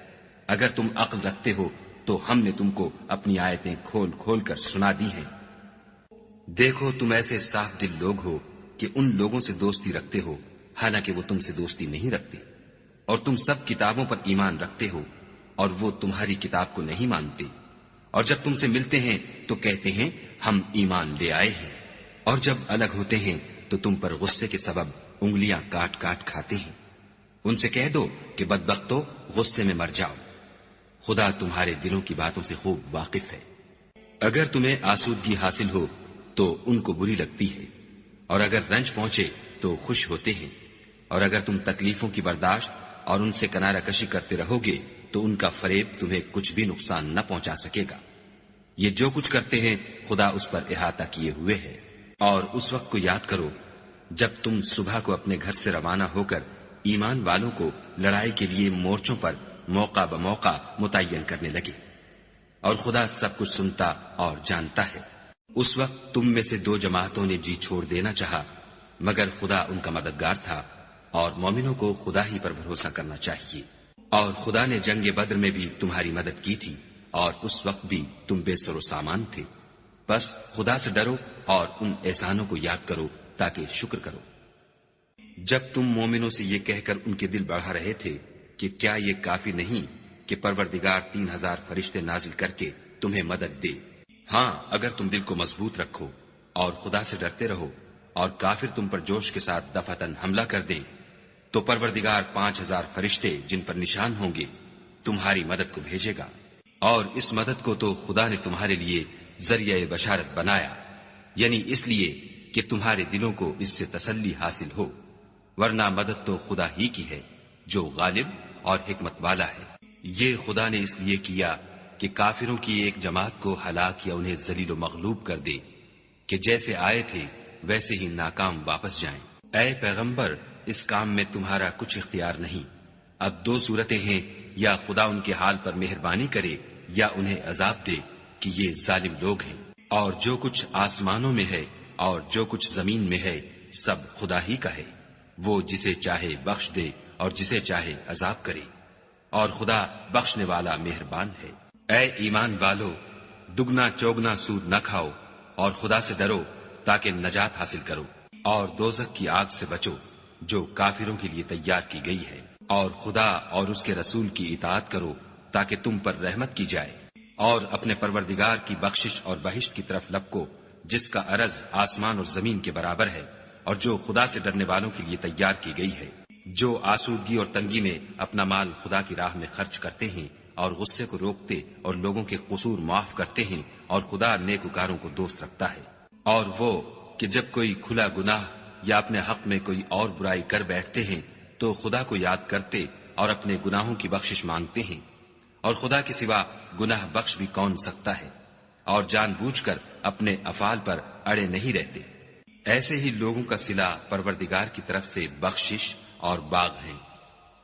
اگر تم عقل رکھتے ہو تو ہم نے تم کو اپنی آیتیں کھول کھول کر سنا دی ہیں۔ دیکھو، تم ایسے صاف دل لوگ ہو کہ ان لوگوں سے دوستی رکھتے ہو حالانکہ وہ تم سے دوستی نہیں رکھتے، اور تم سب کتابوں پر ایمان رکھتے ہو اور وہ تمہاری کتاب کو نہیں مانتے، اور جب تم سے ملتے ہیں تو کہتے ہیں ہم ایمان لے آئے ہیں، اور جب الگ ہوتے ہیں تو تم پر غصے کے سبب انگلیاں کاٹ کاٹ کھاتے ہیں۔ ان سے کہہ دو کہ بدبختو، غصے میں مر جاؤ، خدا تمہارے دلوں کی باتوں سے خوب واقف ہے۔ اگر تمہیں آسودگی حاصل ہو تو ان کو بری لگتی ہے، اور اگر رنج پہنچے تو خوش ہوتے ہیں، اور اگر تم تکلیفوں کی برداشت اور ان سے کنارہ کشی کرتے رہو گے تو ان کا فریب تمہیں کچھ بھی نقصان نہ پہنچا سکے گا۔ یہ جو کچھ کرتے ہیں خدا اس پر احاطہ کیے ہوئے ہے۔ اور اس وقت کو یاد کرو جب تم صبح کو اپنے گھر سے روانہ ہو کر ایمان والوں کو لڑائی کے لیے مورچوں پر موقع بموقع متعین کرنے لگے، اور خدا سب کچھ سنتا اور جانتا ہے۔ اس وقت تم میں سے 2 جماعتوں نے جی چھوڑ دینا چاہا، مگر خدا ان کا مددگار تھا، اور مومنوں کو خدا ہی پر بھروسہ کرنا چاہیے۔ اور خدا نے جنگ بدر میں بھی تمہاری مدد کی تھی، اور اس وقت بھی تم بے سر و سامان تھے۔ بس خدا سے ڈرو اور ان احسانوں کو یاد کرو تاکہ شکر کرو۔ جب تم مومنوں سے یہ کہہ کر ان کے دل بڑھا رہے تھے کہ کیا یہ کافی نہیں کہ پروردگار 3000 فرشتے نازل کر کے تمہیں مدد دے؟ ہاں، اگر تم دل کو مضبوط رکھو اور خدا سے ڈرتے رہو اور کافر تم پر جوش کے ساتھ دفعتاً حملہ کر دیں تو پروردگار 5000 فرشتے جن پر نشان ہوں گے تمہاری مدد کو بھیجے گا، اور اس مدد کو تو خدا نے تمہارے لیے ذریعہ بشارت بنایا، یعنی اس لیے کہ تمہارے دلوں کو اس سے تسلی حاصل ہو، ورنہ مدد تو خدا ہی کی ہے جو غالب اور حکمت والا ہے۔ یہ خدا نے اس لیے کیا کہ کافروں کی ایک جماعت کو ہلاک یا انہیں ذلیل و مغلوب کر دے کہ جیسے آئے تھے ویسے ہی ناکام واپس جائیں۔ اے پیغمبر، اس کام میں تمہارا کچھ اختیار نہیں۔ اب 2 صورتیں ہیں، یا خدا ان کے حال پر مہربانی کرے یا انہیں عذاب دے کہ یہ ظالم لوگ ہیں۔ اور جو کچھ آسمانوں میں ہے اور جو کچھ زمین میں ہے سب خدا ہی کا ہے، وہ جسے چاہے بخش دے اور جسے چاہے عذاب کرے، اور خدا بخشنے والا مہربان ہے۔ اے ایمان والو، دگنا چوگنا سود نہ کھاؤ اور خدا سے ڈرو تاکہ نجات حاصل کرو، اور دوزخ کی آگ سے بچو جو کافروں کے لیے تیار کی گئی ہے، اور خدا اور اس کے رسول کی اطاعت کرو تاکہ تم پر رحمت کی جائے، اور اپنے پروردگار کی بخشش اور بہشت کی طرف لپکو جس کا عرض آسمان اور زمین کے برابر ہے، اور جو خدا سے ڈرنے والوں کے لیے تیار کی گئی ہے۔ جو آسودگی اور تنگی میں اپنا مال خدا کی راہ میں خرچ کرتے ہیں اور غصے کو روکتے اور لوگوں کے قصور معاف کرتے ہیں، اور خدا نیکوکاروں کو دوست رکھتا ہے۔ اور وہ کہ جب کوئی کھلا گناہ یا اپنے حق میں کوئی اور برائی کر بیٹھتے ہیں تو خدا کو یاد کرتے اور اپنے گناہوں کی بخشش مانگتے ہیں، اور خدا کے سوا گناہ بخش بھی کون سکتا ہے، اور جان بوجھ کر اپنے افعال پر اڑے نہیں رہتے۔ ایسے ہی لوگوں کا صلہ پروردگار کی طرف سے بخشش اور باغ ہیں،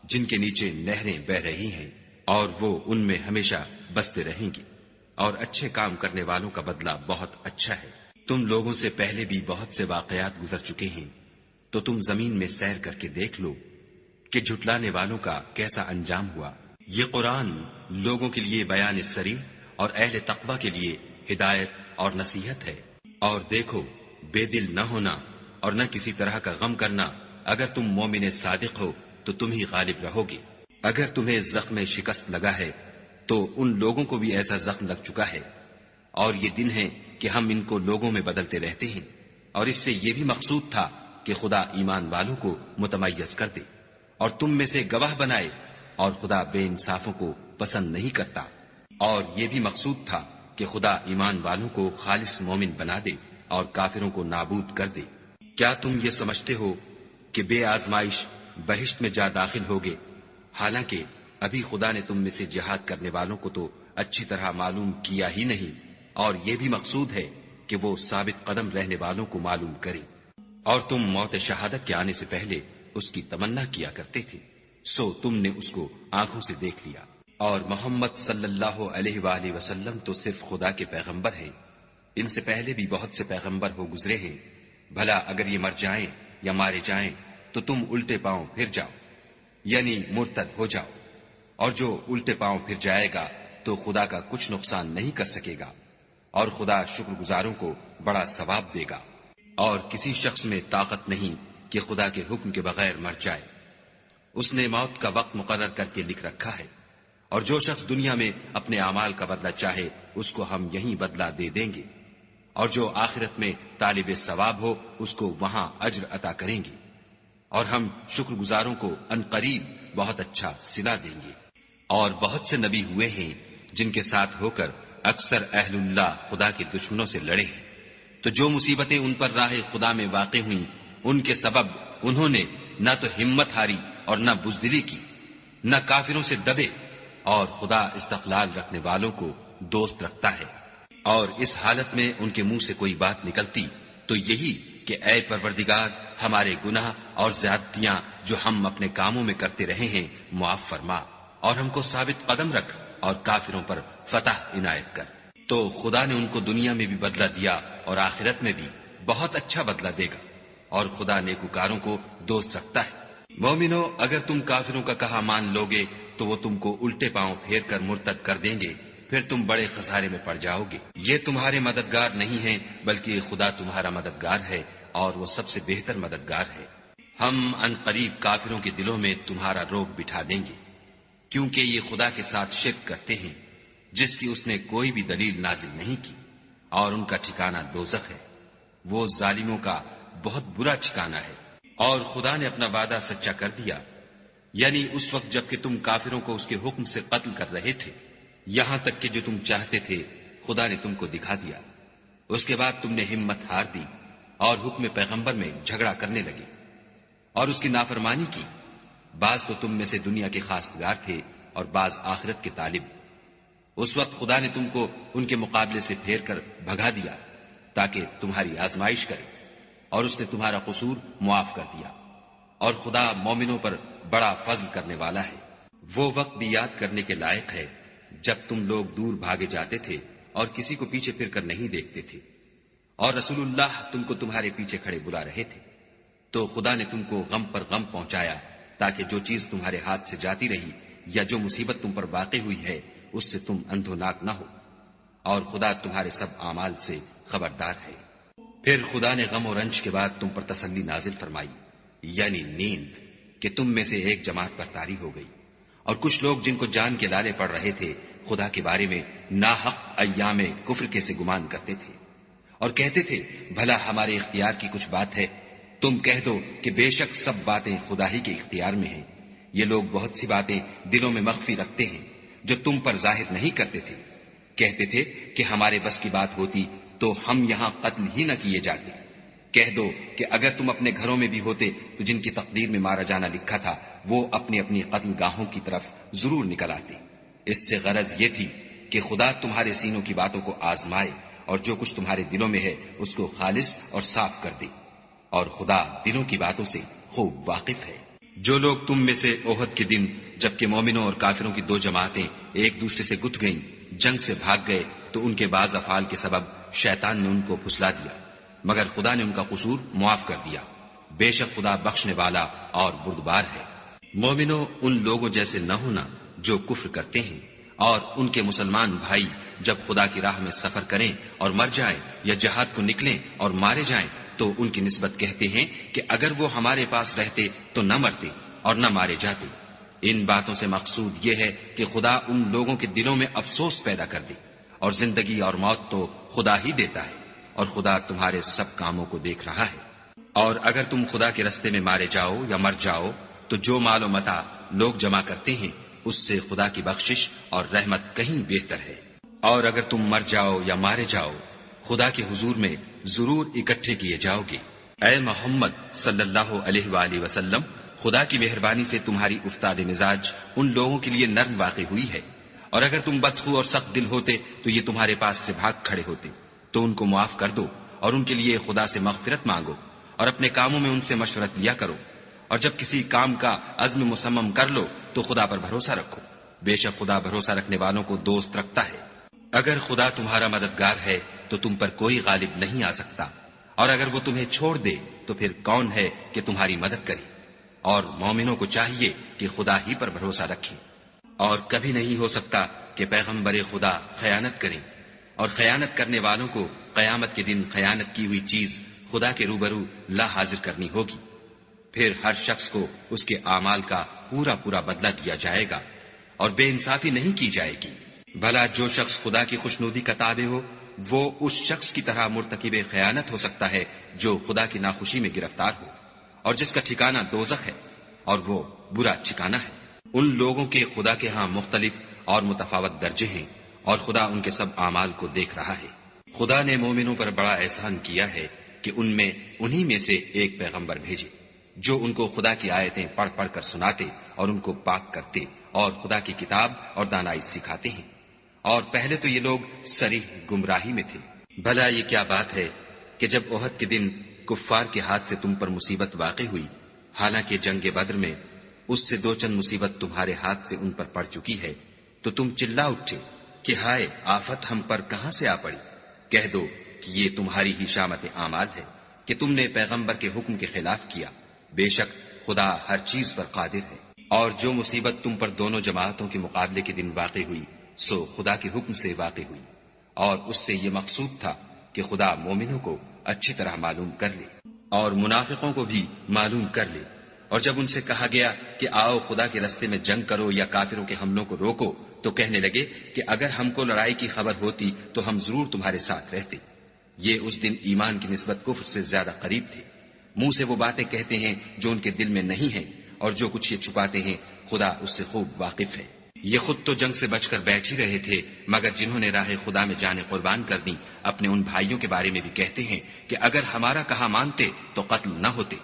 جن کے نیچے نہریں بہ رہی ہیں، اور وہ ان میں ہمیشہ بستے رہیں گے، اور اچھے کام کرنے والوں کا بدلہ بہت اچھا ہے۔ تم لوگوں سے پہلے بھی بہت سے واقعات گزر چکے ہیں، تو تم زمین میں سیر کر کے دیکھ لو کہ جھٹلانے والوں کا کیسا انجام ہوا۔ یہ قرآن لوگوں کے لیے بیان صریح اور اہل تقوی کے لیے ہدایت اور نصیحت ہے۔ اور دیکھو، بے دل نہ ہونا اور نہ کسی طرح کا غم کرنا، اگر تم مومن صادق ہو تو تم ہی غالب رہو گے۔ اگر تمہیں زخم شکست لگا ہے تو ان لوگوں کو بھی ایسا زخم لگ چکا ہے، اور یہ دن ہے کہ ہم ان کو لوگوں میں بدلتے رہتے ہیں، اور اس سے یہ بھی مقصود تھا کہ خدا ایمان والوں کو متمیز کر دے اور تم میں سے گواہ بنائے، اور خدا بے انصافوں کو پسند نہیں کرتا۔ اور یہ بھی مقصود تھا کہ خدا ایمان والوں کو خالص مومن بنا دے اور کافروں کو نابود کر دے۔ کیا تم یہ سمجھتے ہو کہ بے آزمائش بہشت میں جا داخل ہوگے، حالانکہ ابھی خدا نے تم میں سے جہاد کرنے والوں کو تو اچھی طرح معلوم کیا ہی نہیں، اور یہ بھی مقصود ہے کہ وہ ثابت قدم رہنے والوں کو معلوم کرے۔ اور تم موت شہادت کے آنے سے پہلے اس کی تمنا کیا کرتے تھے، سو تم نے اس کو آنکھوں سے دیکھ لیا۔ اور محمد صلی اللہ علیہ وآلہ وسلم تو صرف خدا کے پیغمبر ہیں، ان سے پہلے بھی بہت سے پیغمبر ہو گزرے ہیں، بھلا اگر یہ مر جائیں یا مارے جائیں تو تم الٹے پاؤں پھر جاؤ، یعنی مرتد ہو جاؤ، اور جو الٹے پاؤں پھر جائے گا تو خدا کا کچھ نقصان نہیں کر سکے گا، اور خدا شکر گزاروں کو بڑا ثواب دے گا۔ اور کسی شخص میں طاقت نہیں کہ خدا کے حکم کے بغیر مر جائے، اس نے موت کا وقت مقرر کر کے لکھ رکھا ہے، اور جو شخص دنیا میں اپنے اعمال کا بدلہ چاہے اس کو ہم یہیں بدلہ دے دیں گے، اور جو آخرت میں طالب ثواب ہو اس کو وہاں اجر عطا کریں گے، اور ہم شکر گزاروں کو عنقریب بہت اچھا صلہ دیں گے۔ اور بہت سے نبی ہوئے ہیں جن کے ساتھ ہو کر اکثر اہل اللہ خدا کے دشمنوں سے لڑے ہیں، تو جو مصیبتیں ان پر راہ خدا میں واقع ہوئیں ان کے سبب انہوں نے نہ تو ہمت ہاری اور نہ بزدلی کی، نہ کافروں سے دبے، اور خدا استقلال رکھنے والوں کو دوست رکھتا ہے۔ اور اس حالت میں ان کے منہ سے کوئی بات نکلتی تو یہی کہ اے پروردگار، ہمارے گناہ اور زیادتیاں جو ہم اپنے کاموں میں کرتے رہے ہیں معاف فرما، اور ہم کو ثابت قدم رکھ اور کافروں پر فتح عنایت کر۔ تو خدا نے ان کو دنیا میں بھی بدلہ دیا اور آخرت میں بھی بہت اچھا بدلہ دے گا، اور خدا نیکوکاروں کو دوست رکھتا ہے۔ مومنو، اگر تم کافروں کا کہا مان لوگے تو وہ تم کو الٹے پاؤں پھیر کر مرتد کر دیں گے، پھر تم بڑے خسارے میں پڑ جاؤ گے۔ یہ تمہارے مددگار نہیں ہیں بلکہ خدا تمہارا مددگار ہے، اور وہ سب سے بہتر مددگار ہے۔ ہم ان قریب کافروں کے دلوں میں تمہارا روگ بٹھا دیں گے، کیونکہ یہ خدا کے ساتھ شرک کرتے ہیں جس کی اس نے کوئی بھی دلیل نازل نہیں کی، اور ان کا ٹھکانہ دوزخ ہے، وہ ظالموں کا بہت برا ٹھکانہ ہے۔ اور خدا نے اپنا وعدہ سچا کر دیا، یعنی اس وقت جب کہ تم کافروں کو اس کے حکم سے قتل کر رہے تھے، یہاں تک کہ جو تم چاہتے تھے خدا نے تم کو دکھا دیا۔ اس کے بعد تم نے ہمت ہار دی اور حکم پیغمبر میں جھگڑا کرنے لگے اور اس کی نافرمانی کی۔ بعض تو تم میں سے دنیا کے خواستگار تھے اور بعض آخرت کے طالب۔ اس وقت خدا نے تم کو ان کے مقابلے سے پھیر کر بھگا دیا تاکہ تمہاری آزمائش کرے، اور اس نے تمہارا قصور معاف کر دیا، اور خدا مومنوں پر بڑا فضل کرنے والا ہے۔ وہ وقت بھی یاد کرنے کے لائق ہے جب تم لوگ دور بھاگے جاتے تھے اور کسی کو پیچھے پھر کر نہیں دیکھتے تھے، اور رسول اللہ تم کو تمہارے پیچھے کھڑے بلا رہے تھے، تو خدا نے تم کو غم پر غم پہنچایا تاکہ جو چیز تمہارے ہاتھ سے جاتی رہی یا جو مصیبت تم پر واقع ہوئی ہے اس سے تم اندھوناک نہ ہو، اور خدا تمہارے سب اعمال سے خبردار ہے۔ پھر خدا نے غم و رنج کے بعد تم پر تسلی نازل فرمائی، یعنی نیند، کہ تم میں سے ایک جماعت پر طاری ہو گئی، اور کچھ لوگ جن کو جان کے لالے پڑ رہے تھے خدا کے بارے میں ناحق ایام کفر کے سے گمان کرتے تھے، اور کہتے تھے بھلا ہمارے اختیار کی کچھ بات ہے؟ تم کہہ دو کہ بے شک سب باتیں خدا ہی کے اختیار میں ہیں۔ یہ لوگ بہت سی باتیں دلوں میں مخفی رکھتے ہیں جو تم پر ظاہر نہیں کرتے تھے۔ کہتے تھے کہ ہمارے بس کی بات ہوتی تو ہم یہاں قتل ہی نہ کیے جاتے، کہہ دو کہ اگر تم اپنے گھروں میں بھی ہوتے تو جن کی تقدیر میں مارا جانا لکھا تھا وہ اپنی اپنی قتل گاہوں کی طرف ضرور نکل آتے۔ اس سے غرض یہ تھی کہ خدا تمہارے سینوں کی باتوں کو آزمائے اور جو کچھ تمہارے دلوں میں ہے اس کو خالص اور صاف کر دے، اور خدا دلوں کی باتوں سے خوب واقف ہے۔ جو لوگ تم میں سے احد کے دن جبکہ مومنوں اور کافروں کی دو جماعتیں ایک دوسرے سے گتھ گئیں جنگ سے بھاگ گئے تو ان کے بعض افعال کے سبب شیطان نے ان کو پھسلا دیا، مگر خدا نے ان کا قصور معاف کر دیا۔ بے شک خدا بخشنے والا اور بردبار ہے۔ مومنوں، ان لوگوں جیسے نہ ہونا جو کفر کرتے ہیں، اور ان کے مسلمان بھائی جب خدا کی راہ میں سفر کریں اور مر جائیں یا جہاد کو نکلیں اور مارے جائیں تو ان کی نسبت کہتے ہیں کہ اگر وہ ہمارے پاس رہتے تو نہ مرتے اور نہ مارے جاتے۔ ان باتوں سے مقصود یہ ہے کہ خدا ان لوگوں کے دلوں میں افسوس پیدا کر دے، اور زندگی اور موت تو خدا ہی دیتا ہے، اور خدا تمہارے سب کاموں کو دیکھ رہا ہے۔ اور اگر تم خدا کے رستے میں مارے جاؤ یا مر جاؤ تو جو مال و متاع لوگ جمع کرتے ہیں اس سے خدا کی بخشش اور رحمت کہیں بہتر ہے۔ اور اگر تم مر جاؤ یا مارے جاؤ خدا کے حضور میں ضرور اکٹھے کیے جاؤ گے۔ اے محمد صلی اللہ علیہ وآلہ وسلم، خدا کی مہربانی سے تمہاری افتاد مزاج ان لوگوں کے لیے نرم واقع ہوئی ہے، اور اگر تم بدخو اور سخت دل ہوتے تو یہ تمہارے پاس سے بھاگ کھڑے ہوتے، تو ان کو معاف کر دو اور ان کے لیے خدا سے مغفرت مانگو، اور اپنے کاموں میں ان سے مشورت لیا کرو، اور جب کسی کام کا عزم مصمم کر لو تو خدا پر بھروسہ رکھو، بے شک خدا بھروسہ رکھنے والوں کو دوست رکھتا ہے۔ اگر خدا تمہارا مددگار ہے تو تم پر کوئی غالب نہیں آ سکتا، اور اگر وہ تمہیں چھوڑ دے تو پھر کون ہے کہ تمہاری مدد کرے؟ اور مومنوں کو چاہیے کہ خدا ہی پر بھروسہ رکھیں، اور کبھی نہیں ہو سکتا کہ پیغمبر خدا خیانت کریں، اور خیانت کرنے والوں کو قیامت کے دن خیانت کی ہوئی چیز خدا کے روبرو لا حاضر کرنی ہوگی، پھر ہر شخص کو اس کے اعمال کا پورا پورا بدلہ دیا جائے گا، اور بے انصافی نہیں کی جائے گی۔ بھلا جو شخص خدا کی خوشنودی کا تابع ہو وہ اس شخص کی طرح مرتکب خیانت ہو سکتا ہے جو خدا کی ناخوشی میں گرفتار ہو، اور جس کا ٹھکانہ دوزخ ہے، اور وہ برا ٹھکانہ ہے۔ ان لوگوں کے خدا کے ہاں مختلف اور متفاوت درجے ہیں، اور خدا ان کے سب اعمال کو دیکھ رہا ہے۔ خدا نے مومنوں پر بڑا احسان کیا ہے کہ ان میں انہی میں سے ایک پیغمبر بھیجے جو ان کو خدا کی آیتیں پڑھ پڑھ کر سناتے اور ان کو پاک کرتے اور خدا کی کتاب اور دانائی سکھاتے ہیں، اور پہلے تو یہ لوگ صریح گمراہی میں تھے۔ بھلا یہ کیا بات ہے کہ جب احد کے دن کفار کے ہاتھ سے تم پر مصیبت واقع ہوئی، حالانکہ جنگ بدر میں اس سے دو چند مصیبت تمہارے ہاتھ سے ان پر پڑ چکی ہے، تو تم چلا اٹھے کہ ہائے آفت ہم پر کہاں سے آ پڑی؟ کہہ دو کہ یہ تمہاری ہی شامت اعمال ہے کہ تم نے پیغمبر کے حکم کے خلاف کیا، بے شک خدا ہر چیز پر قادر ہے۔ اور جو مصیبت تم پر دونوں جماعتوں کے مقابلے کے دن واقع ہوئی سو خدا کے حکم سے واقع ہوئی، اور اس سے یہ مقصود تھا کہ خدا مومنوں کو اچھی طرح معلوم کر لے اور منافقوں کو بھی معلوم کر لے۔ اور جب ان سے کہا گیا کہ آؤ خدا کے راستے میں جنگ کرو یا کافروں کے حملوں کو روکو تو کہنے لگے کہ اگر ہم کو لڑائی کی خبر ہوتی تو ہم ضرور تمہارے ساتھ رہتے۔ یہ اس دن ایمان کی نسبت کفر سے زیادہ قریب تھے۔ منہ سے وہ باتیں کہتے ہیں جو ان کے دل میں نہیں ہیں، اور جو کچھ یہ چھپاتے ہیں خدا اس سے خوب واقف ہے۔ یہ خود تو جنگ سے بچ کر بیٹھ ہی رہے تھے، مگر جنہوں نے راہ خدا میں جانیں قربان کر دی اپنے ان بھائیوں کے بارے میں بھی کہتے ہیں کہ اگر ہمارا کہا مانتے تو قتل نہ ہوتے۔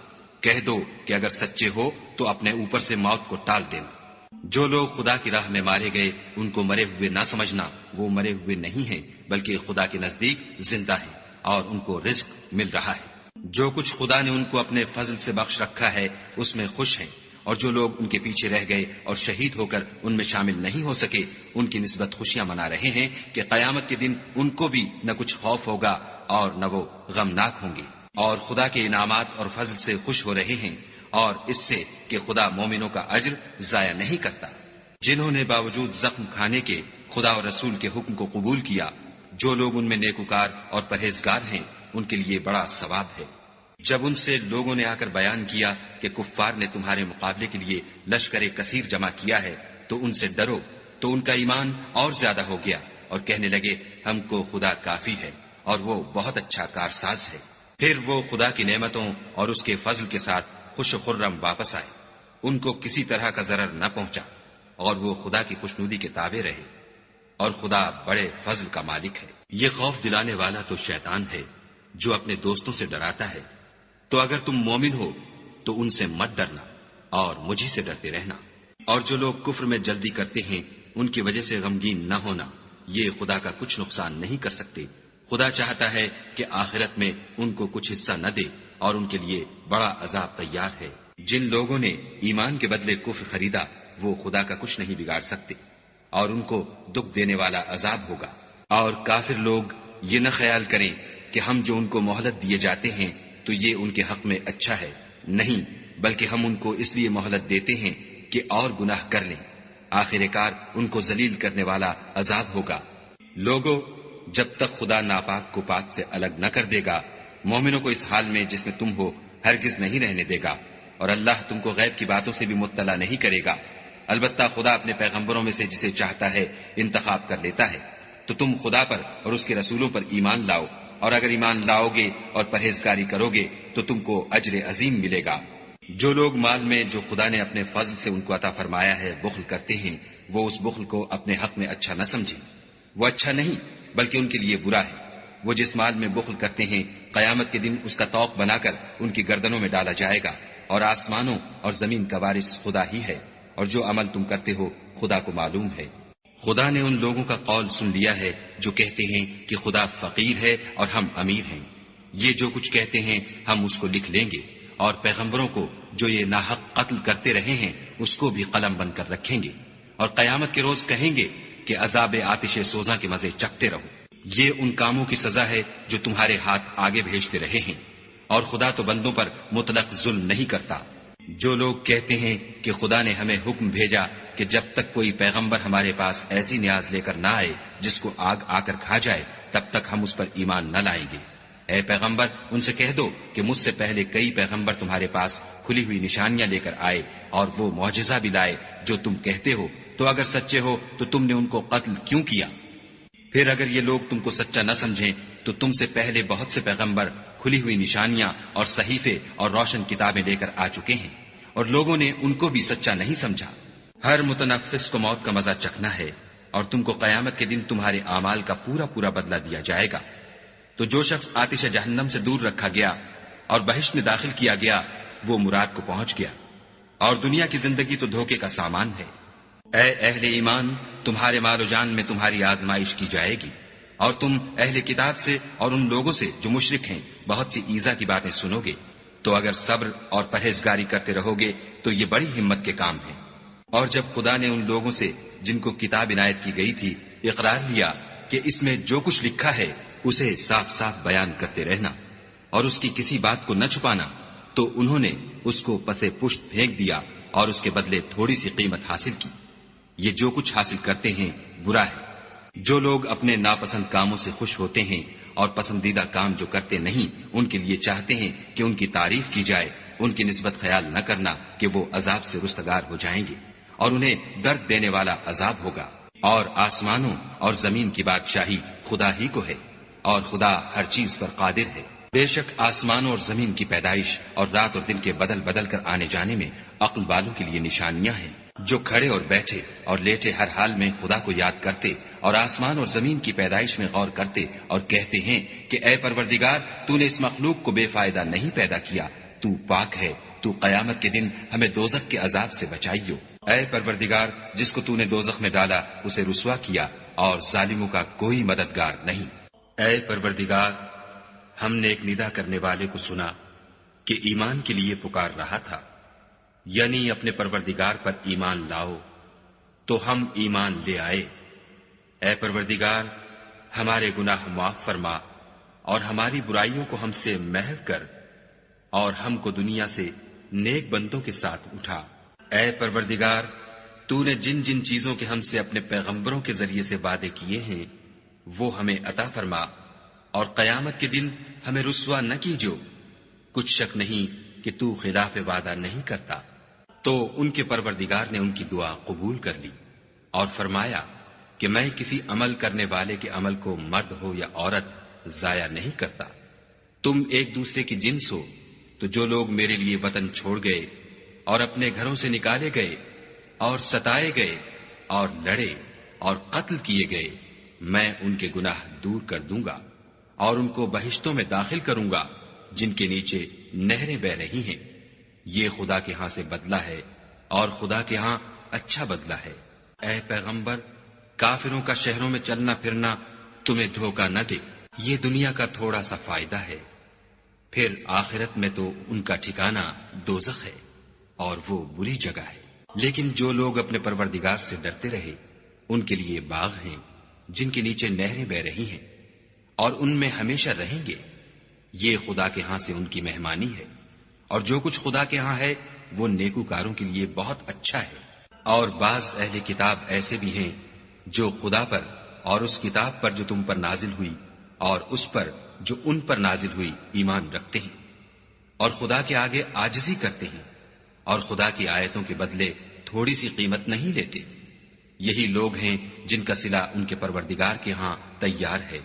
کہہ دو کہ اگر سچے ہو تو اپنے اوپر سے موت کو ٹال دینا۔ جو لوگ خدا کی راہ میں مارے گئے ان کو مرے ہوئے نہ سمجھنا، وہ مرے ہوئے نہیں ہیں بلکہ خدا کے نزدیک زندہ ہیں اور ان کو رزق مل رہا ہے۔ جو کچھ خدا نے ان کو اپنے فضل سے بخش رکھا ہے اس میں خوش ہیں، اور جو لوگ ان کے پیچھے رہ گئے اور شہید ہو کر ان میں شامل نہیں ہو سکے ان کی نسبت خوشیاں منا رہے ہیں کہ قیامت کے دن ان کو بھی نہ کچھ خوف ہوگا اور نہ وہ غمناک ہوں گے، اور خدا کے انعامات اور فضل سے خوش ہو رہے ہیں، اور اس سے کہ خدا مومنوں کا اجر ضائع نہیں کرتا۔ جنہوں نے باوجود زخم کھانے کے خدا اور رسول کے حکم کو قبول کیا، جو لوگ ان میں نیکوکار اور پرہیزگار ہیں ان کے لیے بڑا ثواب ہے۔ جب ان سے لوگوں نے آ کر بیان کیا کہ کفار نے تمہارے مقابلے کے لیے لشکر کثیر جمع کیا ہے تو ان سے ڈرو، تو ان کا ایمان اور زیادہ ہو گیا اور کہنے لگے ہم کو خدا کافی ہے اور وہ بہت اچھا کارساز ہے۔ پھر وہ خدا کی نعمتوں اور اس کے فضل کے ساتھ خوش و خرم واپس آئے، ان کو کسی طرح کا ضرر نہ پہنچا، اور وہ خدا کی خوشنودی کے تابع رہے، اور خدا بڑے فضل کا مالک ہے۔ یہ خوف دلانے والا تو شیطان ہے جو اپنے دوستوں سے ڈراتا ہے تو اگر تم مومن ہو تو ان سے مت ڈرنا اور مجھے سے ڈرتے رہنا۔ اور جو لوگ کفر میں جلدی کرتے ہیں ان کی وجہ سے غمگین نہ ہونا، یہ خدا کا کچھ نقصان نہیں کر سکتے۔ خدا چاہتا ہے کہ آخرت میں ان کو کچھ حصہ نہ دے اور ان کے لیے بڑا عذاب تیار ہے۔ جن لوگوں نے ایمان کے بدلے کفر خریدا وہ خدا کا کچھ نہیں بگاڑ سکتے اور ان کو دکھ دینے والا عذاب ہوگا۔ اور کافر لوگ یہ نہ خیال کریں کہ ہم جو ان کو مہلت دیے جاتے ہیں تو یہ ان کے حق میں اچھا ہے، نہیں، بلکہ ہم ان کو اس لیے مہلت دیتے ہیں کہ اور گناہ کر لیں، آخر کار ان کو ذلیل کرنے والا عذاب ہوگا۔ لوگوں، جب تک خدا ناپاک کو پاک سے الگ نہ کر دے گا، مومنوں کو اس حال میں جس میں تم ہو ہرگز نہیں رہنے دے گا، اور اللہ تم کو غیب کی باتوں سے بھی مطلع نہیں کرے گا۔ البتہ خدا اپنے پیغمبروں میں سے جسے چاہتا ہے انتخاب کر لیتا ہے۔ تو تم خدا پر اور اس کے رسولوں پر ایمان لاؤ، اور اگر ایمان لاؤ گے اور پرہیزگاری کرو گے تو تم کو اجر عظیم ملے گا۔ جو لوگ مال میں جو خدا نے اپنے فضل سے ان کو عطا فرمایا ہے بخل کرتے ہیں، وہ اس بخل کو اپنے حق میں اچھا نہ سمجھیں، وہ اچھا نہیں بلکہ ان کے لیے برا ہے۔ وہ جس مال میں بخل کرتے ہیں قیامت کے دن اس کا طوق بنا کر ان کی گردنوں میں ڈالا جائے گا، اور آسمانوں اور زمین کا وارث خدا ہی ہے، اور جو عمل تم کرتے ہو خدا کو معلوم ہے۔ خدا نے ان لوگوں کا قول سن لیا ہے جو کہتے ہیں کہ خدا فقیر ہے اور ہم امیر ہیں۔ یہ جو کچھ کہتے ہیں ہم اس کو لکھ لیں گے، اور پیغمبروں کو جو یہ ناحق قتل کرتے رہے ہیں اس کو بھی قلم بند کر رکھیں گے، اور قیامت کے روز کہیں گے کہ عذاب آتش سوزاں کے مزے چکھتے رہو۔ یہ ان کاموں کی سزا ہے جو تمہارے ہاتھ آگے بھیجتے رہے ہیں، اور خدا تو بندوں پر مطلق ظلم نہیں کرتا۔ جو لوگ کہتے ہیں کہ خدا نے ہمیں حکم بھیجا کہ جب تک کوئی پیغمبر ہمارے پاس ایسی نیاز لے کر نہ آئے جس کو آگ آ کر کھا جائے تب تک ہم اس پر ایمان نہ لائیں گے، اے پیغمبر ان سے کہہ دو کہ مجھ سے پہلے کئی پیغمبر تمہارے پاس کھلی ہوئی نشانیاں لے کر آئے اور وہ معجزہ بھی لائے جو تم کہتے ہو، تو اگر سچے ہو تو تم نے ان کو قتل کیوں کیا؟ پھر اگر یہ لوگ تم کو سچا نہ سمجھیں تو تم سے پہلے بہت سے پیغمبر کھلی ہوئی نشانیاں اور صحیفے اور روشن کتابیں لے کر آ چکے ہیں، اور لوگوں نے ان کو بھی سچا نہیں سمجھا۔ ہر متنفس کو موت کا مزہ چکھنا ہے، اور تم کو قیامت کے دن تمہارے اعمال کا پورا پورا بدلہ دیا جائے گا۔ تو جو شخص آتش جہنم سے دور رکھا گیا اور بہشت میں داخل کیا گیا وہ مراد کو پہنچ گیا، اور دنیا کی زندگی تو دھوکے کا سامان ہے۔ اے اہل ایمان، تمہارے مال و جان میں تمہاری آزمائش کی جائے گی، اور تم اہل کتاب سے اور ان لوگوں سے جو مشرک ہیں بہت سی ایذا کی باتیں سنو گے، تو اگر صبر اور پرہیزگاری کرتے رہو گے تو یہ بڑی ہمت کے کام ہیں۔ اور جب خدا نے ان لوگوں سے جن کو کتاب عنایت کی گئی تھی اقرار لیا کہ اس میں جو کچھ لکھا ہے اسے صاف صاف بیان کرتے رہنا اور اس کی کسی بات کو نہ چھپانا، تو انہوں نے اس کو پسے پشت پھینک دیا اور اس کے بدلے تھوڑی سی قیمت حاصل کی۔ یہ جو کچھ حاصل کرتے ہیں برا ہے۔ جو لوگ اپنے ناپسند کاموں سے خوش ہوتے ہیں اور پسندیدہ کام جو کرتے نہیں ان کے لیے چاہتے ہیں کہ ان کی تعریف کی جائے، ان کی نسبت خیال نہ کرنا کہ وہ عذاب سے رستگار ہو جائیں گے اور انہیں درد دینے والا عذاب ہوگا۔ اور آسمانوں اور زمین کی بادشاہی خدا ہی کو ہے، اور خدا ہر چیز پر قادر ہے۔ بے شک آسمانوں اور زمین کی پیدائش اور رات اور دن کے بدل بدل کر آنے جانے میں عقل والوں کے لیے نشانیاں ہیں، جو کھڑے اور بیٹھے اور لیٹے ہر حال میں خدا کو یاد کرتے اور آسمان اور زمین کی پیدائش میں غور کرتے اور کہتے ہیں کہ اے پروردگار، تو نے اس مخلوق کو بے فائدہ نہیں پیدا کیا، تو پاک ہے، تو قیامت کے دن ہمیں دوزخ کے عذاب سے بچائیو۔ اے پروردگار، جس کو تو نے دوزخ میں ڈالا اسے رسوا کیا اور ظالموں کا کوئی مددگار نہیں۔ اے پروردگار، ہم نے ایک ندا کرنے والے کو سنا کہ ایمان کے لیے پکار رہا تھا، یعنی اپنے پروردگار پر ایمان لاؤ، تو ہم ایمان لے آئے۔ اے پروردگار، ہمارے گناہ معاف فرما اور ہماری برائیوں کو ہم سے محو کر، اور ہم کو دنیا سے نیک بندوں کے ساتھ اٹھا۔ اے پروردگار، تو نے جن جن چیزوں کے ہم سے اپنے پیغمبروں کے ذریعے سے وعدے کیے ہیں وہ ہمیں عطا فرما، اور قیامت کے دن ہمیں رسوا نہ کیجو۔ کچھ شک نہیں کہ تو خلاف وعدہ نہیں کرتا۔ تو ان کے پروردگار نے ان کی دعا قبول کر لی اور فرمایا کہ میں کسی عمل کرنے والے کے عمل کو مرد ہو یا عورت ضائع نہیں کرتا۔ تم ایک دوسرے کی جنس ہو، تو جو لوگ میرے لیے وطن چھوڑ گئے اور اپنے گھروں سے نکالے گئے اور ستائے گئے اور لڑے اور قتل کیے گئے، میں ان کے گناہ دور کر دوں گا اور ان کو بہشتوں میں داخل کروں گا، جن کے نیچے نہریں بہ رہی ہیں، یہ خدا کے ہاں سے بدلہ ہے اور خدا کے ہاں اچھا بدلہ ہے۔ اے پیغمبر، کافروں کا شہروں میں چلنا پھرنا تمہیں دھوکہ نہ دے، یہ دنیا کا تھوڑا سا فائدہ ہے، پھر آخرت میں تو ان کا ٹھکانہ دوزخ ہے اور وہ بری جگہ ہے۔ لیکن جو لوگ اپنے پروردگار سے ڈرتے رہے ان کے لیے باغ ہیں جن کے نیچے نہریں بہ رہی ہیں اور ان میں ہمیشہ رہیں گے، یہ خدا کے ہاں سے ان کی مہمانی ہے، اور جو کچھ خدا کے ہاں ہے وہ نیکوکاروں کے لیے بہت اچھا ہے۔ اور بعض اہل کتاب ایسے بھی ہیں جو خدا پر اور اس کتاب پر جو تم پر نازل ہوئی اور اس پر جو ان پر نازل ہوئی ایمان رکھتے ہیں، اور خدا کے آگے عاجزی کرتے ہیں اور خدا کی آیتوں کے بدلے تھوڑی سی قیمت نہیں لیتے۔ یہی لوگ ہیں جن کا صلہ ان کے پروردگار کے ہاں تیار ہے،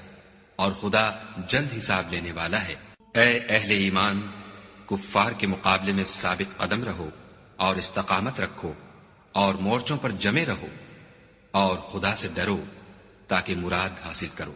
اور خدا جلد حساب لینے والا ہے۔ اے اہل ایمان، کفار کے مقابلے میں ثابت قدم رہو اور استقامت رکھو اور مورچوں پر جمے رہو اور خدا سے ڈرو تاکہ مراد حاصل کرو۔